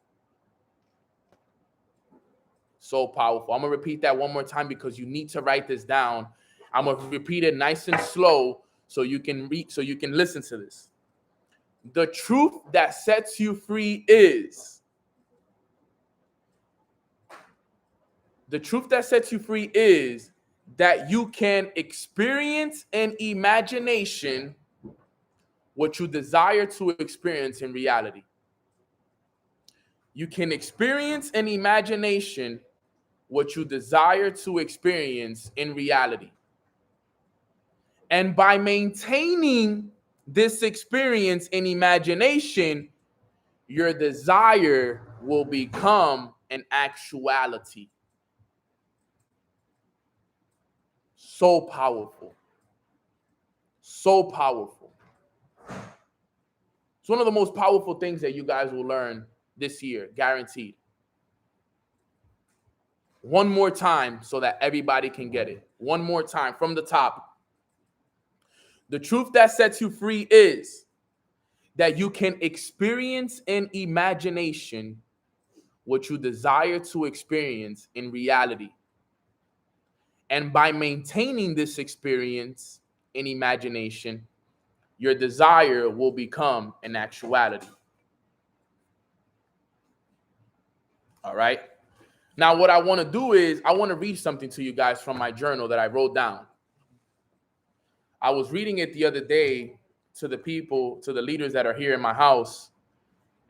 So powerful. I'm going to repeat that one more time because you need to write this down. I'm going to repeat it nice and slow so you can listen to this. The truth that sets you free is that you can experience in imagination what you desire to experience in reality. You can experience in imagination what you desire to experience in reality. And by maintaining this experience in imagination, your desire will become an actuality. So powerful. So powerful. It's one of the most powerful things that you guys will learn this year, guaranteed. One more time so that everybody can get it. One more time from the top. The truth that sets you free is that you can experience in imagination what you desire to experience in reality. And by maintaining this experience in imagination, your desire will become an actuality. All right. Now, what I want to do is I want to read something to you guys from my journal that I wrote down. I was reading it the other day to the leaders that are here in my house,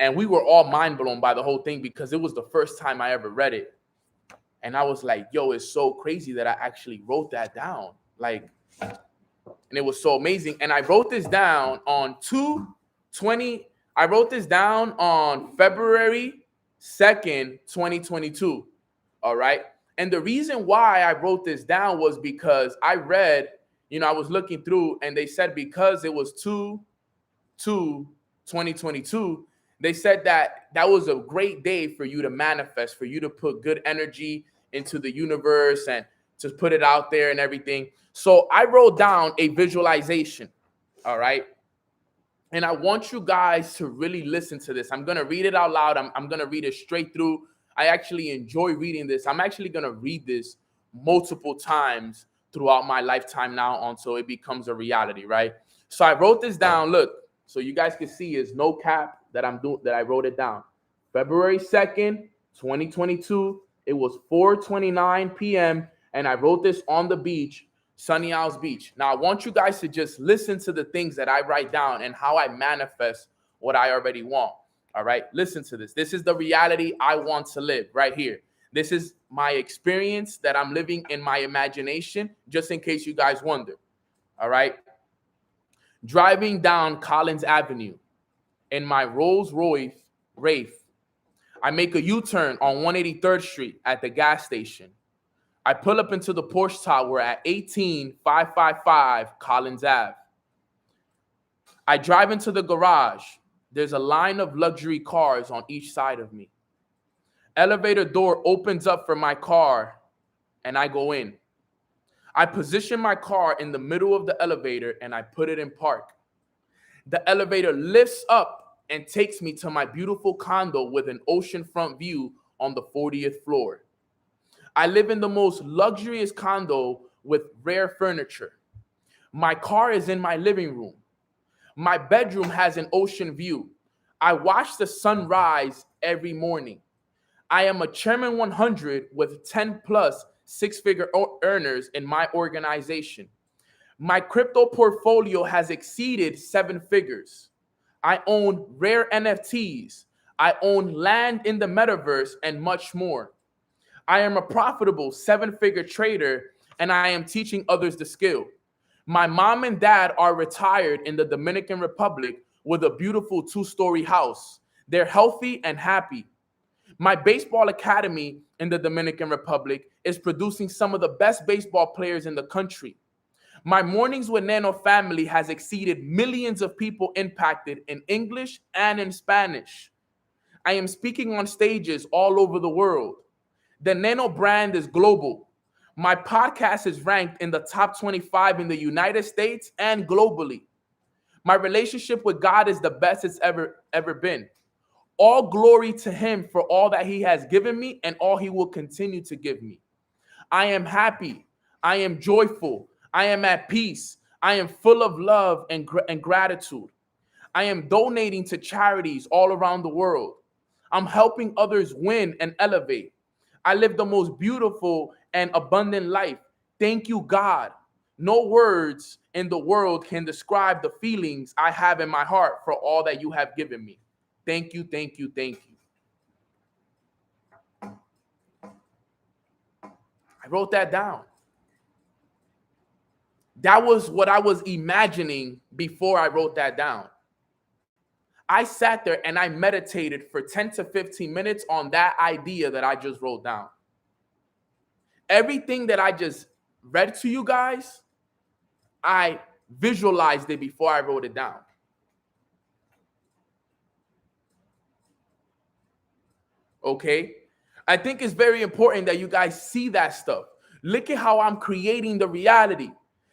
and we were all mind blown by the whole thing because it was the first time I ever read it. And I was like, yo, it's so crazy that I actually wrote that down. And it was so amazing. And I wrote this down on I wrote this down on February 2nd, 2022. All right. And the reason why I wrote this down was because I read, I was looking through and they said because it was 2/2/2022, they said that was a great day for you to manifest, for you to put good energy into the universe and to put it out there and everything. So I wrote down a visualization. All right. And I want you guys to really listen to this. I'm going to read it out loud. I'm going to read it straight through. I actually enjoy reading this. I'm actually going to read this multiple times throughout my lifetime now until it becomes a reality, right? So I wrote this down. Look, so you guys can see is no cap that I wrote it down. February 2nd, 2022. It was 4:29 p.m. and I wrote this on the beach, Sunny Isles Beach. Now I want you guys to just listen to the things that I write down and how I manifest what I already want. All right, listen to this. This is the reality I want to live right here. This is my experience that I'm living in my imagination, just in case you guys wonder. All right. Driving down Collins Avenue in my Rolls Royce Wraith, I make a U-turn on 183rd Street at the gas station. I pull up into the Porsche Tower at 18555 Collins Ave. I drive into the garage. There's a line of luxury cars on each side of me. Elevator door opens up for my car, and I go in. I position my car in the middle of the elevator, and I put it in park. The elevator lifts up and takes me to my beautiful condo with an oceanfront view on the 40th floor. I live in the most luxurious condo with rare furniture. My car is in my living room. My bedroom has an ocean view. I watch the sun rise every morning. I am a Chairman 100 with 10 plus six-figure earners in my organization. My crypto portfolio has exceeded 7 figures. I own rare NFTs. I own land in the metaverse and much more. I am a profitable 7-figure trader, and I am teaching others the skill. My mom and dad are retired in the Dominican Republic with a beautiful 2-story house. They're healthy and happy. My baseball academy in the Dominican Republic is producing some of the best baseball players in the country. My Mornings with Nano family has exceeded millions of people impacted in English and in Spanish. I am speaking on stages all over the world. The Nano brand is global. My podcast is ranked in the top 25 in the United States and globally. My relationship with God is the best it's ever been. All glory to him for all that he has given me and all he will continue to give me. I am happy. I am joyful. I am at peace. I am full of love and gratitude. I am donating to charities all around the world. I'm helping others win and elevate. I live the most beautiful and abundant life. Thank you, God. No words in the world can describe the feelings I have in my heart for all that you have given me. Thank you, thank you, thank you. I wrote that down. That was what I was imagining before I wrote that down. I sat there and I meditated for 10 to 15 minutes on that idea that I just wrote down. Everything that I just read to you guys, I visualized it before I wrote it down. Okay? I think it's very important that you guys see that stuff. Look at how I'm creating the reality.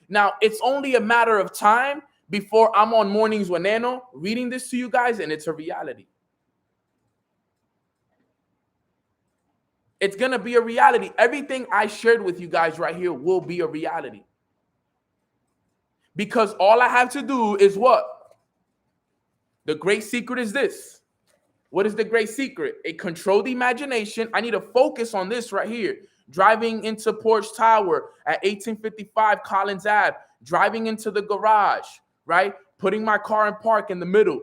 Now, it's only a matter of time before I'm on Mornings with Nano reading this to you guys, and it's a reality. It's going to be a reality. Everything I shared with you guys right here will be a reality. Because all I have to do is what? The great secret is this. What is the great secret? A controlled imagination. I need to focus on this right here. Driving into Porch Tower at 1855 Collins Ave. Driving into the garage, right? Putting my car in park in the middle.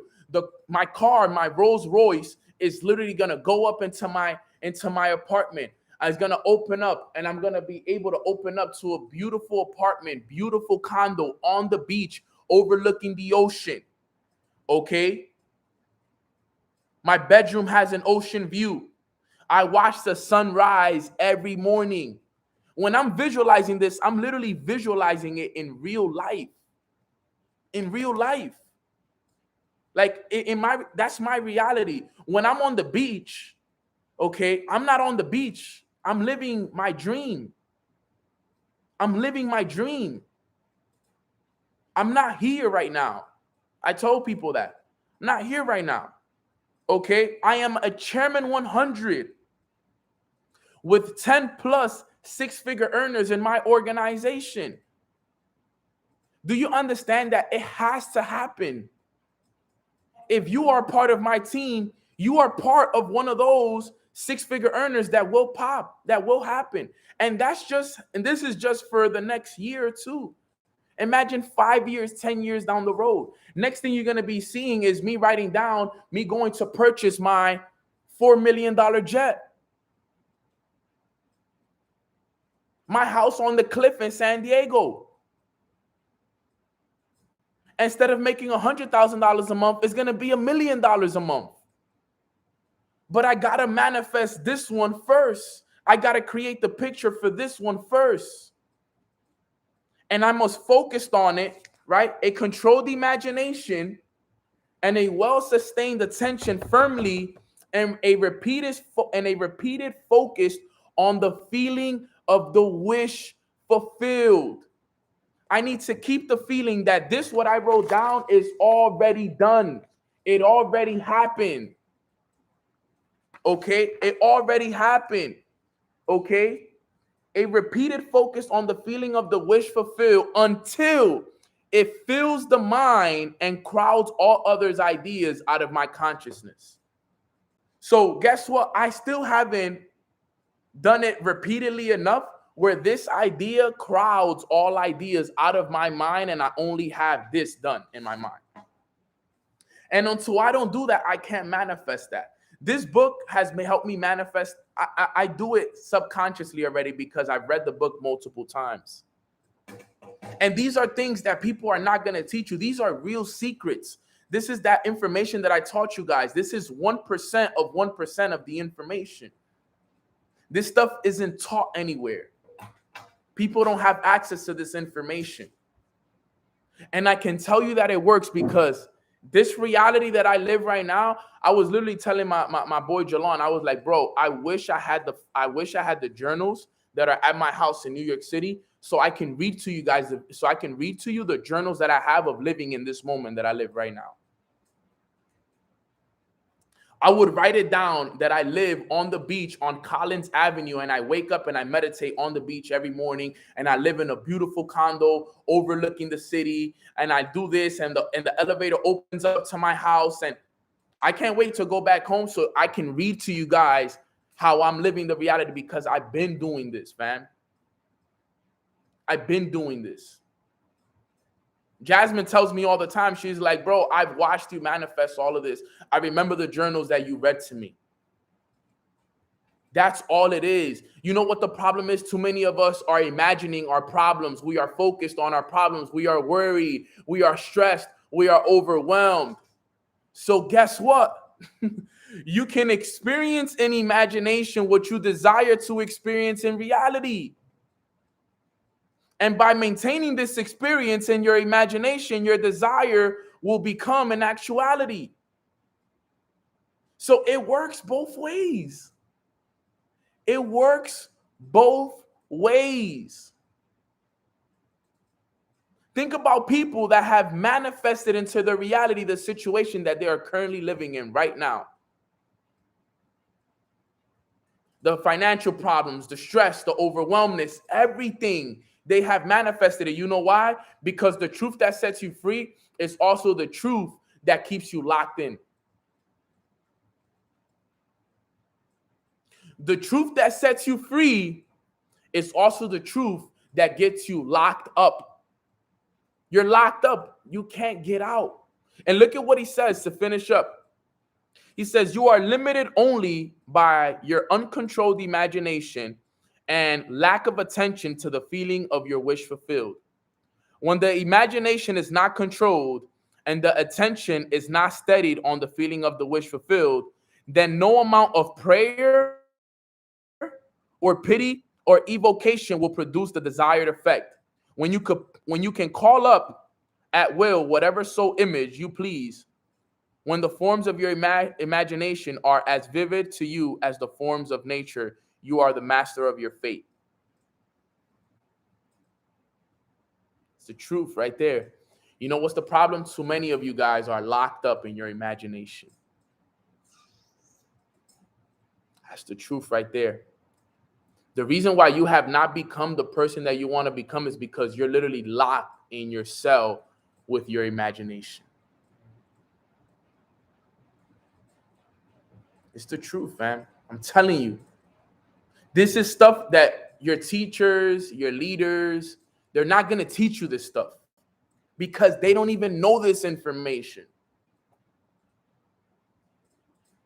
My car, my Rolls Royce, is literally going to go up into my apartment. It's going to open up, and I'm going to be able to open up to a beautiful apartment, beautiful condo on the beach overlooking the ocean. Okay? My bedroom has an ocean view. I watch the sunrise every morning. When I'm visualizing this, I'm literally visualizing it in real life. In real life. Like that's my reality. When I'm on the beach, okay, I'm not on the beach. I'm living my dream. I'm living my dream. I'm not here right now. I told people that. I'm not here right now. Okay, I am a Chairman 100 with 10 plus six-figure earners in my organization. Do you understand that it has to happen? If you are part of my team, you are part of one of those six-figure earners that will pop, that will happen. And this is just for the next year or two. Imagine 5 years, 10 years down the road. Next thing you're going to be seeing is me writing down, me going to purchase my $4 million jet. My house on the cliff in San Diego. Instead of making $100,000 a month, it's going to be $1 million a month. But I got to manifest this one first. I got to create the picture for this one first. And I must focus on it, right? A controlled imagination and a well-sustained attention firmly and a repeated focus on the feeling of the wish fulfilled. I need to keep the feeling that this, what I wrote down, is already done. It already happened. Okay? It already happened. Okay? A repeated focus on the feeling of the wish fulfilled until it fills the mind and crowds all others' ideas out of my consciousness. So guess what? I still haven't done it repeatedly enough where this idea crowds all ideas out of my mind and I only have this done in my mind. And until I don't do that, I can't manifest that. This book has helped me manifest. I do it subconsciously already because I've read the book multiple times. And these are things that people are not going to teach you. These are real secrets This is that information that I taught you guys. This is 1% of 1% of the information. This stuff isn't taught anywhere. People don't have access to this information. And I can tell you that it works because this reality that I live right now, I was literally telling my boy Jalon, I was like, bro, I wish I had the journals that are at my house in New York City so I can read to you guys, so I can read to you the journals that I have of living in this moment that I live right now. I would write it down that I live on the beach on Collins Avenue, and I wake up and I meditate on the beach every morning, and I live in a beautiful condo overlooking the city, and I do this, and the elevator opens up to my house, and I can't wait to go back home so I can read to you guys how I'm living the reality, because I've been doing this, fam. I've been doing this. Jasmine tells me all the time, she's like, bro, I've watched you manifest all of this. I remember the journals that you read to me. That's all it is. You know what the problem is? Too many of us are imagining our problems. We are focused on our problems. We are worried. We are stressed. We are overwhelmed. So guess what? You can experience in imagination what you desire to experience in reality. And by maintaining this experience in your imagination, your desire will become an actuality. So it works both ways. It works both ways. Think about people that have manifested into their reality the situation that they are currently living in right now. The financial problems, the stress, the overwhelmness, everything. They have manifested it. You know why? Because the truth that sets you free is also the truth that keeps you locked in. The truth that sets you free is also the truth that gets you locked up. You're locked up. You can't get out. And look at what he says to finish up. He says, you are limited only by your uncontrolled imagination and lack of attention to the feeling of your wish fulfilled. When the imagination is not controlled and the attention is not steadied on the feeling of the wish fulfilled, then no amount of prayer or pity or evocation will produce the desired effect. When you can call up at will whatever soul image you please, when the forms of your imagination are as vivid to you as the forms of nature, you are the master of your fate. It's the truth right there. You know what's the problem? Too many of you guys are locked up in your imagination. That's the truth right there. The reason why you have not become the person that you want to become is because you're literally locked in your cell with your imagination. It's the truth, man. I'm telling you. This is stuff that your teachers, your leaders, they're not going to teach you this stuff because they don't even know this information.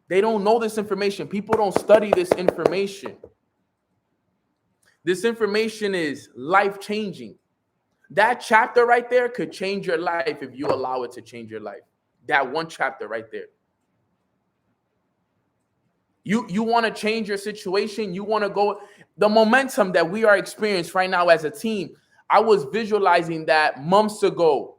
They don't know this information. People don't study this information. This information is life-changing. That chapter right there could change your life if you allow it to change your life. That one chapter right there. You want to change your situation. You want to go. The momentum that we are experiencing right now as a team, I was visualizing that months ago.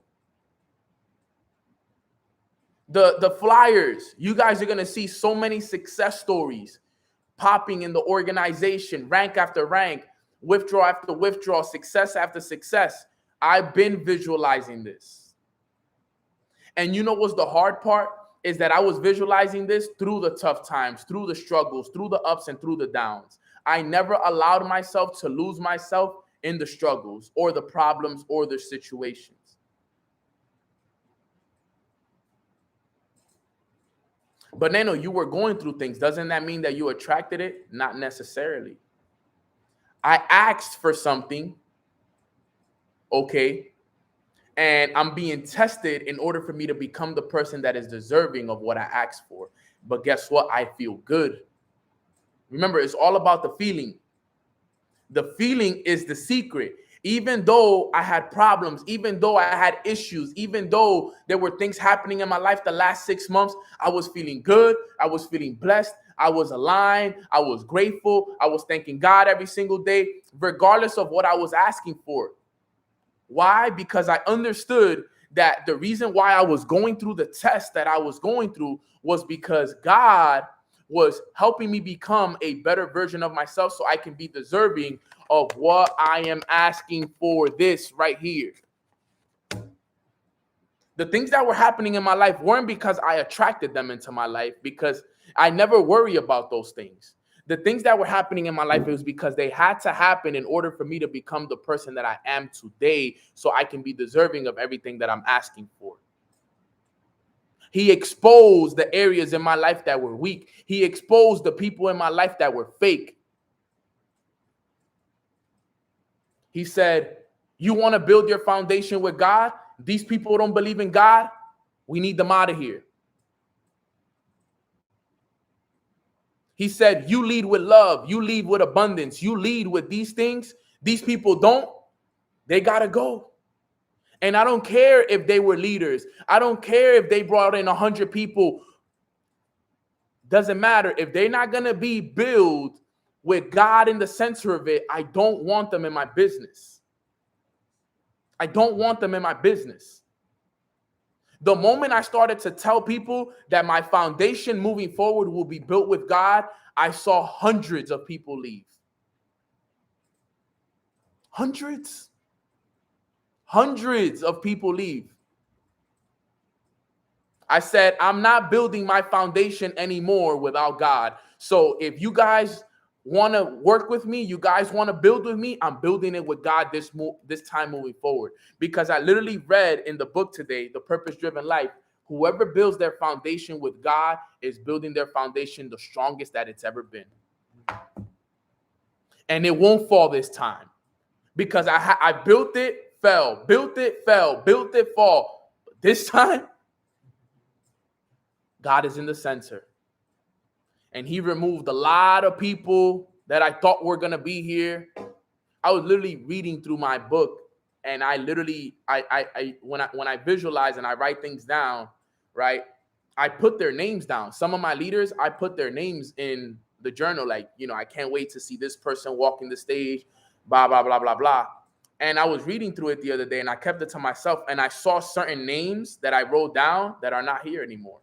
The flyers, you guys are going to see so many success stories popping in the organization, rank after rank, withdrawal after withdrawal, success after success. I've been visualizing this. And you know what's the hard part? Is that I was visualizing this through the tough times, through the struggles, through the ups and through the downs. I never allowed myself to lose myself in the struggles or the problems or the situations. But Nano, you were going through things. Doesn't that mean that you attracted it? Not necessarily. I asked for something, okay, and I'm being tested in order for me to become the person that is deserving of what I asked for. But guess what? I feel good. Remember, it's all about the feeling. The feeling is the secret. Even though I had problems, even though I had issues, even though there were things happening in my life the last 6 months, I was feeling good. I was feeling blessed. I was aligned. I was grateful. I was thanking God every single day, regardless of what I was asking for. Why? Because I understood that the reason why I was going through the test that I was going through was because God was helping me become a better version of myself so I can be deserving of what I am asking for. This right here. The things that were happening in my life weren't because I attracted them into my life, because I never worry about those things. The things that were happening in my life, it was because they had to happen in order for me to become the person that I am today, so I can be deserving of everything that I'm asking for. He exposed the areas in my life that were weak. He exposed the people in my life that were fake. He said, you want to build your foundation with God? These people don't believe in God. We need them out of here. He said, you lead with love. You lead with abundance. You lead with these things. These people don't. They got to go. And I don't care if they were leaders. I don't care if they brought in 100 people. Doesn't matter. If they're not going to be built with God in the center of it, I don't want them in my business. I don't want them in my business. The moment I started to tell people that my foundation moving forward will be built with God, I saw hundreds of people leave. Hundreds of people leave. I said, I'm not building my foundation anymore without God. So if you guys want to work with me, you guys want to build with me, I'm building it with God this time moving forward. Because I literally read in the book today, The Purpose-Driven Life, whoever builds their foundation with God is building their foundation the strongest that it's ever been. And it won't fall this time. Because I built it, fell, built it, fell, built it, fall. But this time, God is in the center. And he removed a lot of people that I thought were going to be here. I was literally reading through my book, and I literally, when I visualize and I write things down, right, I put their names down. Some of my leaders, I put their names in the journal, like, I can't wait to see this person walking the stage, blah, blah, blah, blah, blah. And I was reading through it the other day, and I kept it to myself, and I saw certain names that I wrote down that are not here anymore.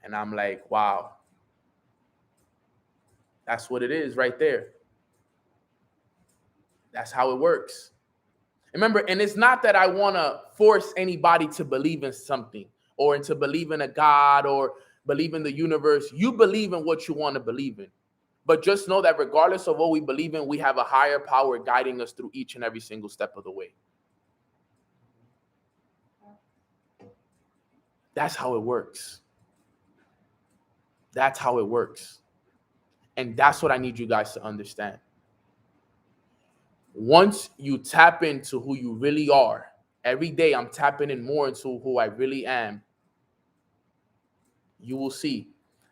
And I'm like, wow, that's what it is right there. That's how it works. Remember, and it's not that I want to force anybody to believe in something or to believe in a God or believe in the universe. You believe in what you want to believe in. But just know that regardless of what we believe in, we have a higher power guiding us through each and every single step of the way. That's how it works. That's how it works. And that's what I need you guys to understand. Once you tap into who you really are, every day I'm tapping in more into who I really am, you will see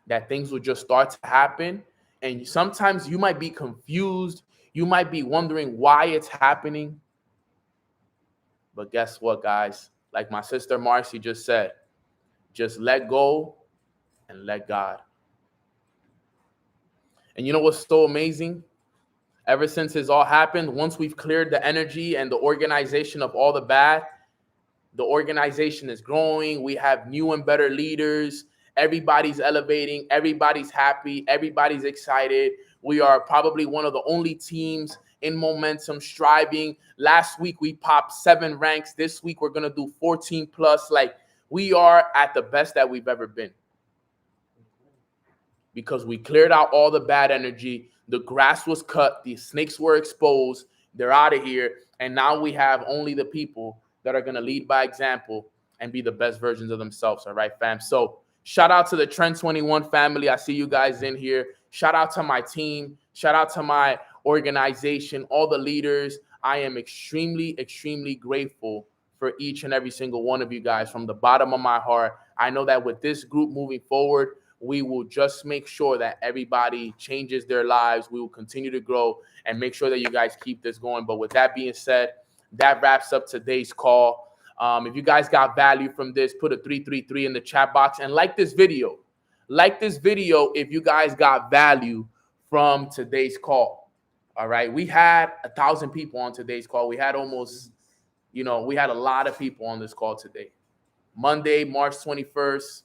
that things will just start to happen. And sometimes you might be confused. You might be wondering why it's happening. But guess what, guys? Like my sister Marcy just said, just let go and let God. And you know what's so amazing? Ever since it's all happened, once we've cleared the energy and the organization of all the bad, the organization is growing. We have new and better leaders. Everybody's elevating. Everybody's happy. Everybody's excited. We are probably one of the only teams in momentum, striving. Last week, we popped 7 ranks. This week, we're going to do 14 plus. Like, we are at the best that we've ever been. Because we cleared out all the bad energy. The grass was cut. The snakes were exposed. They're out of here. And now we have only the people that are going to lead by example and be the best versions of themselves. All right, fam? So shout out to the Trend 21 family. I see you guys in here. Shout out to my team. Shout out to my organization, all the leaders. I am extremely, extremely grateful for each and every single one of you guys from the bottom of my heart. I know that with this group moving forward, we will just make sure that everybody changes their lives. We will continue to grow and make sure that you guys keep this going. But with that being said, that wraps up today's call. If you guys got value from this, put a 333 in the chat box and like this video. Like this video if you guys got value from today's call. All right. We had 1,000 people on today's call. We had almost, we had a lot of people on this call today. Monday, March 21st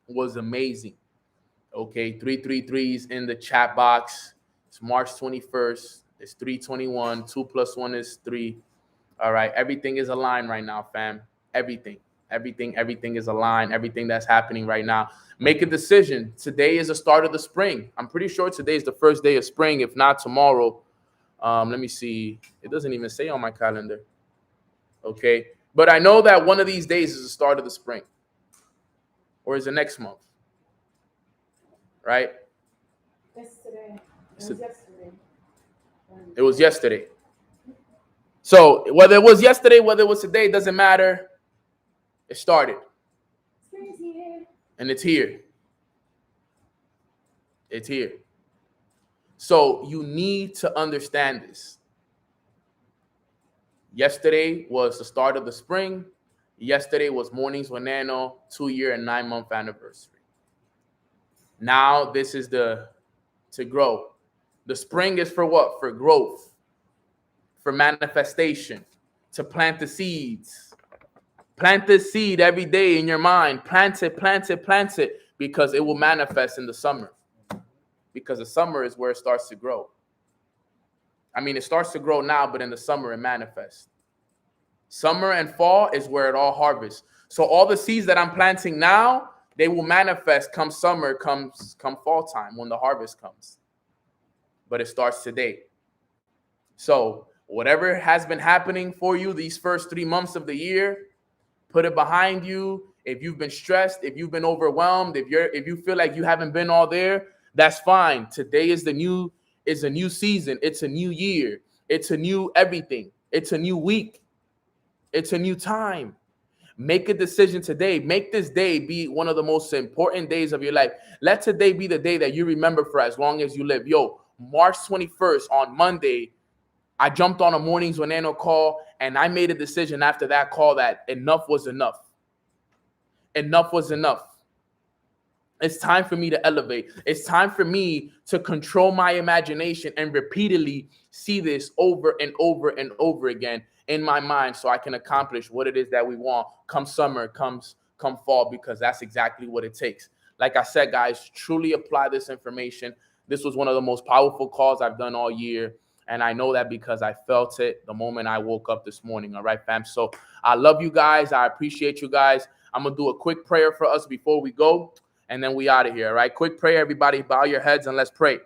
was amazing. Okay. 333s in the chat box. It's March 21st. It's 321. 2 + 1 is 3. All right. Everything is aligned right now, fam. Everything is aligned. Everything that's happening right now. Make a decision. Today is the start of the spring. I'm pretty sure today is the first day of spring, if not tomorrow. Let me see. It doesn't even say on my calendar. Okay. But I know that one of these days is the start of the spring. Or is it next month? Right? Yesterday. It was yesterday. It was yesterday. So whether it was yesterday, whether it was today, it doesn't matter. It started. Spring's here. And it's here. It's here. So you need to understand this. Yesterday was the start of the spring. Yesterday was Mornings with Nano 2-year and 9-month anniversary. Now this is to grow. The spring is for what? For growth, for manifestation, to plant the seeds. Plant this seed every day in your mind. Plant it, because it will manifest in the summer. Because the summer is where it starts to grow. I mean, it starts to grow now, but in the summer it manifests. Summer and fall is where it all harvests. So all the seeds that I'm planting now, they will manifest come summer, come fall time, when the harvest comes. But it starts today. So whatever has been happening for you these first 3 months of the year, put it behind you. If you've been stressed, if you've been overwhelmed, if you feel like you haven't been all there, that's fine. Today is a new season. It's a new year. It's a new everything. It's a new week. It's a new time. Make a decision today. Make this day be one of the most important days of your life. Let today be the day that you remember for as long as you live. Yo, March 21st on Monday, I jumped on a Mornings with Nano call, and I made a decision after that call that enough was enough. Enough was enough. It's time for me to elevate. It's time for me to control my imagination and repeatedly see this over and over and over again in my mind, so I can accomplish what it is that we want come summer, come fall, because that's exactly what it takes. Like I said, guys, truly apply this information. This was one of the most powerful calls I've done all year. And I know that because I felt it the moment I woke up this morning. All right, fam. So I love you guys. I appreciate you guys. I'm going to do a quick prayer for us before we go, and then we out of here. All right, quick prayer. Everybody bow your heads and let's pray.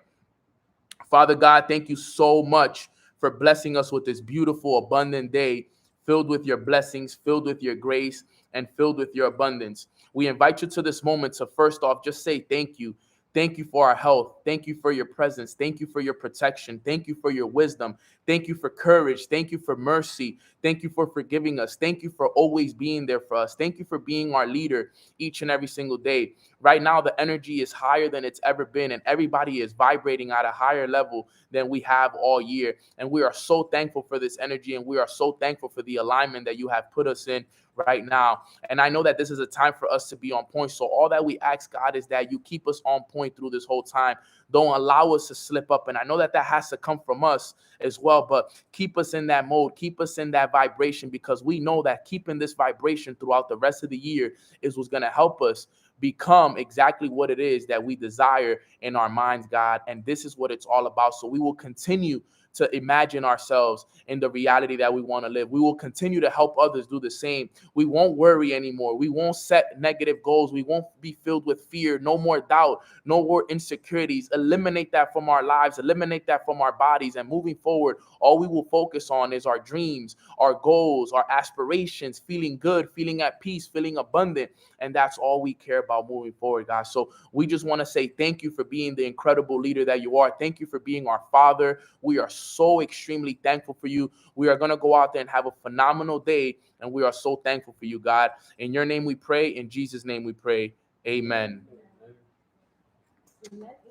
Father God, thank you so much for blessing us with this beautiful, abundant day filled with your blessings, filled with your grace, and filled with your abundance. We invite you to this moment to first off just say thank you. Thank you for our health. Thank you for your presence. Thank you for your protection. Thank you for your wisdom. Thank you for courage. Thank you for mercy. Thank you for forgiving us. Thank you for always being there for us. Thank you for being our leader each and every single day. Right now, the energy is higher than it's ever been, and everybody is vibrating at a higher level than we have all year. And we are so thankful for this energy, and we are so thankful for the alignment that you have put us in right now. And I know that this is a time for us to be on point. So all that we ask, God, is that you keep us on point through this whole time. Don't allow us to slip up. And I know that that has to come from us as well, but keep us in that mode, keep us in that vibration, because we know that keeping this vibration throughout the rest of the year is what's going to help us become exactly what it is that we desire in our minds, God. And this is what it's all about. So we will continue to imagine ourselves in the reality that we want to live. We will continue to help others do the same. We won't worry anymore. We won't set negative goals. We won't be filled with fear. No more doubt, no more insecurities. Eliminate that from our lives. Eliminate that from our bodies. And moving forward, all we will focus on is our dreams, our goals, our aspirations, feeling good, feeling at peace, feeling abundant. And that's all we care about moving forward, guys. So we just want to say thank you for being the incredible leader that you are. Thank you for being our Father. We are so extremely thankful for you. We are going to go out there and have a phenomenal day, and we are so thankful for you, God. In your name we pray. In Jesus' name we pray. Amen.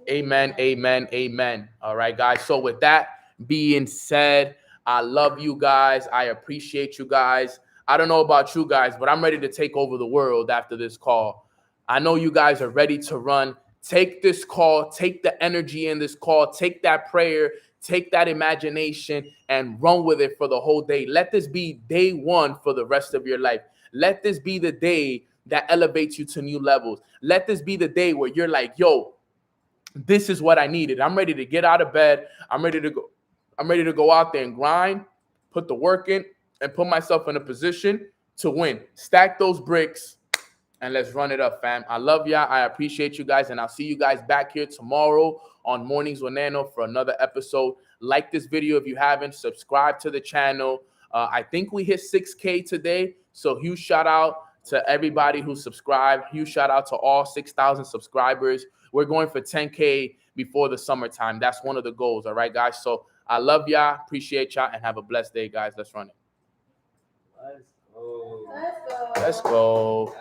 Amen, amen, amen. All right, guys. So with that being said, I love you guys. I appreciate you guys. I don't know about you guys, but I'm ready to take over the world after this call. I know you guys are ready to run. Take this call, take the energy in this call, take that prayer, take that imagination, and run with it for the whole day. Let this be day one for the rest of your life. Let this be the day that elevates you to new levels. Let this be the day where you're like, yo, this is what I needed. I'm ready to get out of bed. I'm ready to go. I'm ready to go out there and grind, put the work in, and put myself in a position to win. Stack those bricks, and let's run it up, fam. I love y'all. I appreciate you guys, and I'll see you guys back here tomorrow on Mornings with Nano for another episode. Like this video if you haven't. Subscribe to the channel. I think we hit 6K today, so huge shout out to everybody who subscribed. Huge shout out to all 6,000 subscribers. We're going for 10K before the summertime. That's one of the goals. All right, guys. So I love y'all. Appreciate y'all, and have a blessed day, guys. Let's run it. Let's go. Let's go. Let's go.